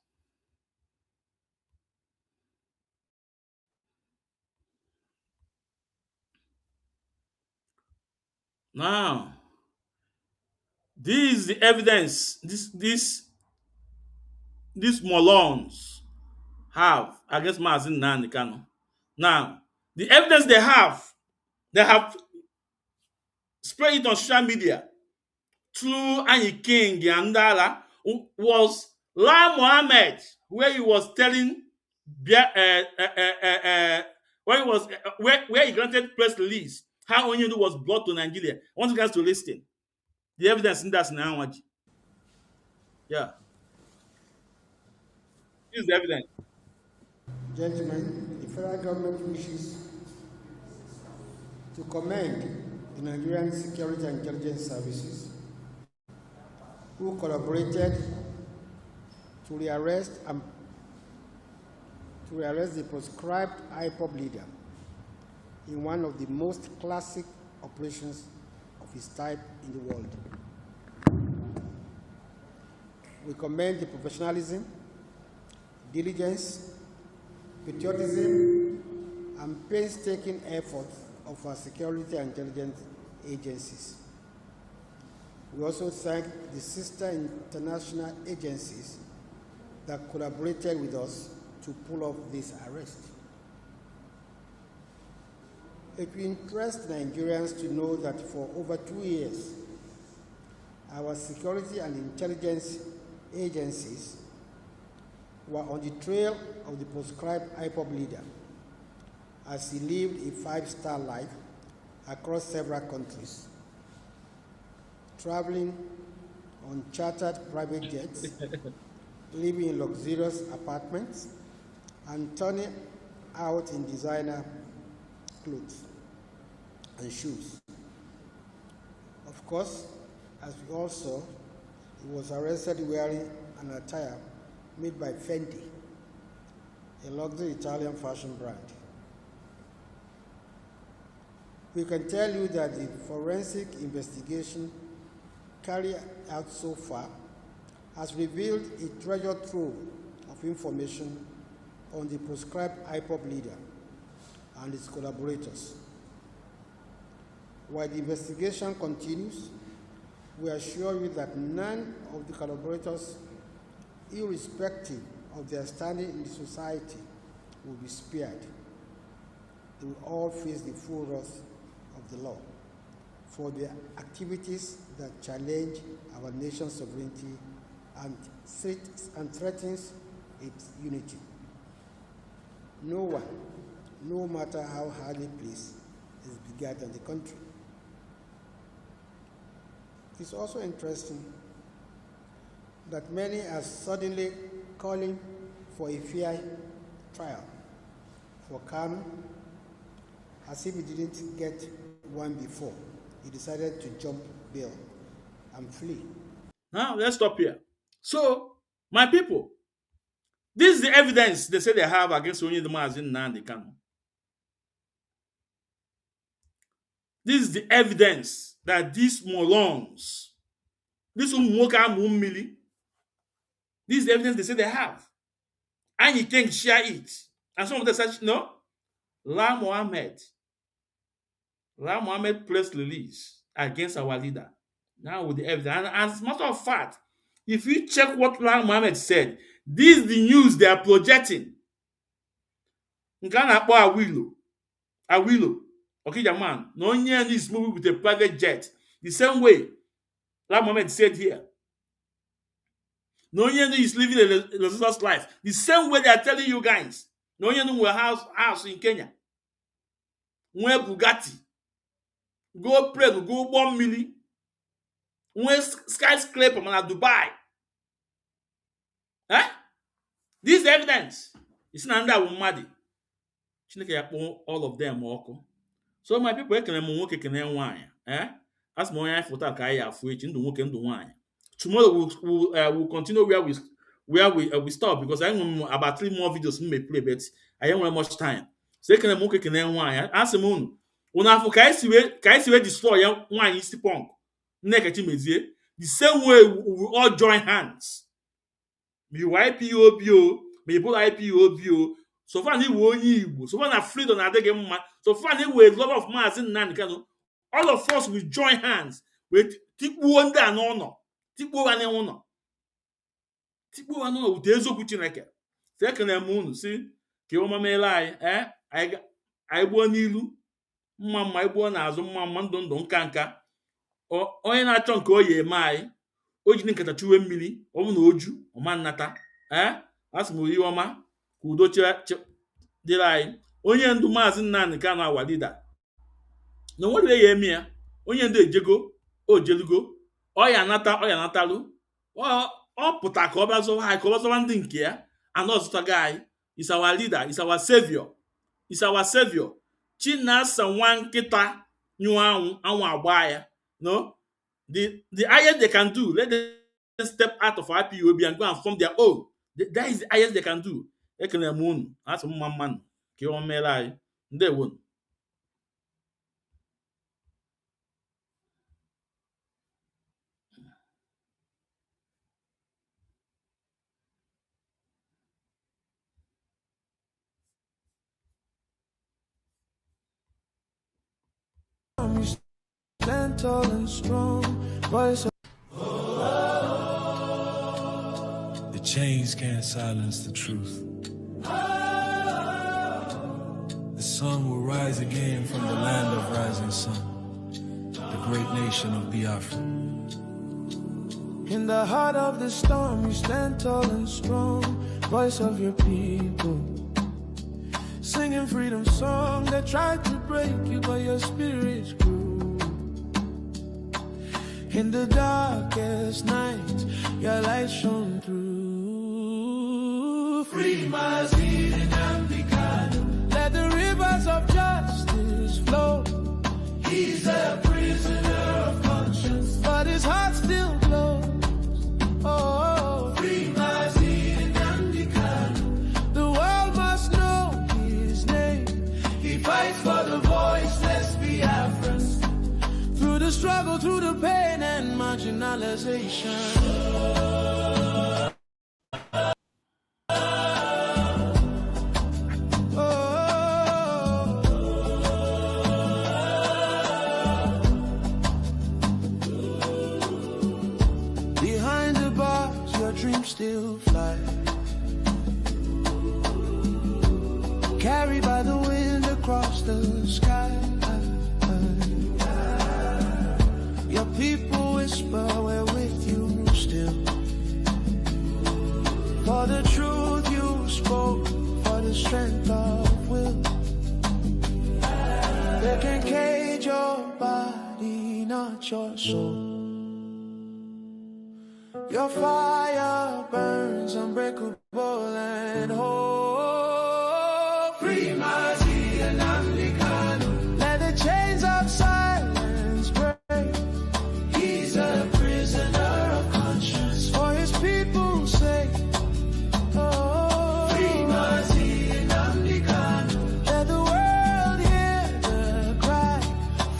Now, this is the evidence these Molons have against Mazi Nnamdi Kanu. Now, the evidence they have spread it on social media through Anyi King and Ndala, was La Mohammed, where he was telling where he granted press release how Onyendu was brought to Nigeria. I want you guys to listen. The evidence in that's now. Yeah. Here's the evidence. Gentlemen, the federal government wishes to commend the Nigerian Security and Intelligence Services who collaborated to rearrest the proscribed Ipob leader in one of the most classic operations of his type in the world. We commend the professionalism, diligence, patriotism, and painstaking efforts of our security and intelligence agencies. We also thank the sister international agencies that collaborated with us to pull off this arrest. It will interest Nigerians to know that for over 2 years, our security and intelligence agencies were on the trail of the proscribed Ipob leader as he lived a 5-star life across several countries, traveling on chartered private jets, living in luxurious apartments, and turning out in designer clothes and shoes. Of course, as we all saw, he was arrested wearing an attire made by Fendi, a luxury Italian fashion brand. We can tell you that the forensic investigation carried out so far has revealed a treasure trove of information on the proscribed Ipob leader and his collaborators. While the investigation continues, we assure you that none of the collaborators, irrespective of their standing in the society, will be spared. They will all face the full wrath of the law for their activities that challenge our nation's sovereignty and threatens its unity. No one, no matter how hardly placed, is bigger than the country. It's also interesting that many are suddenly calling for a fair trial for Kanu, as if he didn't get one before. He decided to jump bail and flee. Now, let's stop here. So, my people, this is the evidence they say they have against Onyendu Mazi Nnamdi Kanu. This is the evidence that these morons, this Umuoka, this is the evidence they say they have. And you can share it. And some of them say, no, La Mohammed press release against our leader. Now with the evidence. And as a matter of fact, if you check what La Mohammed said, this is the news they are projecting. Nkana po Awilo. Okay, man. No Onyendu is moving with a private jet. The same way La Mohammed said here. No Onyendu is living a luxurious life. The same way they are telling you guys. No Onyendu will house in Kenya. Where Bugatti. Go play, go 1 million. Where skyscraper man at Dubai. Huh? This is evidence. It's not under Madi. All of them walk. So my people can wine. That's my photo. Tomorrow we'll continue where we stop, because I want about 3 more videos may play, but I don't have much time. So can wine. Ask the moon. When I for destroy wine is the punk. The same way we will all join hands. Me YPOBO, me both IPOBO. So far, he won't you. So far, I freed on other game. So far, he will love of Mazi Nnamdi. All of us will join hands with Tipu Wonder and Honor. Tipu and Honor. Tipu and Honor with Ezo Kuchineke. Second, moon, see, Kioma may lie, I won you. Mamma, I won as a mamma, don't canker. Or na chunk or ye my. Ojin Katachu Mili, Oju, or Manata. That's Murioma. Kudocha de line. Onyendu Mazi Nnamdi Kanu our leader. No one lay me. Onyendu Jego, O Jelugo, Oyanatalu. Or Putakoba so high, Kobasan didn't care. And also guy is our leader, is our savior. Is our savior. Chinasa Nwakita, Nuan, and wire. No, the highest they can do, let them step out of IPOB and go and form their own. That is the highest they can do. They can moon. That's one man. Kill me lie. They won't. Stand tall and strong, voice of The chains can't silence the truth. The sun will rise again from the land of rising sun, the great nation of Biafra. in the heart of the storm. You stand tall and strong, voice of your people, singing freedom song that tried to break you, but your spirit grew. In the darkest night, your light shone through. Free Mazi Nnamdi Kanu. Let the rivers of justice flow. He's a prisoner of conscience, but his heart still glows. Oh, free Mazi Nnamdi Kanu. The world must know his name. He fights for the voiceless Biafrans. Through the struggle, through the pain and marginalization. still fly. Carried by the wind across the sky. Your people whisper we're with you still. For the truth you spoke, for the strength of will. They can cage your body, not your soul. Your fire burns unbreakable and whole. Free Mazi and Nnamdi Kanu. Let the chains of silence break. He's a prisoner of conscience for his people's sake. Oh, free Mazi and Nnamdi Kanu. Let the world hear the cry.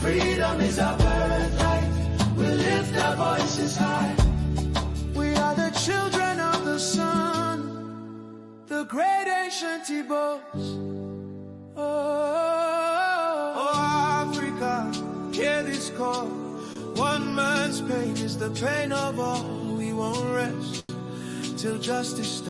Freedom is our birthright. We'll lift our voices high. We are the children of the sun, the great ancient Ibobs. Oh, Africa, hear this call. One man's pain is the pain of all. We won't rest till justice.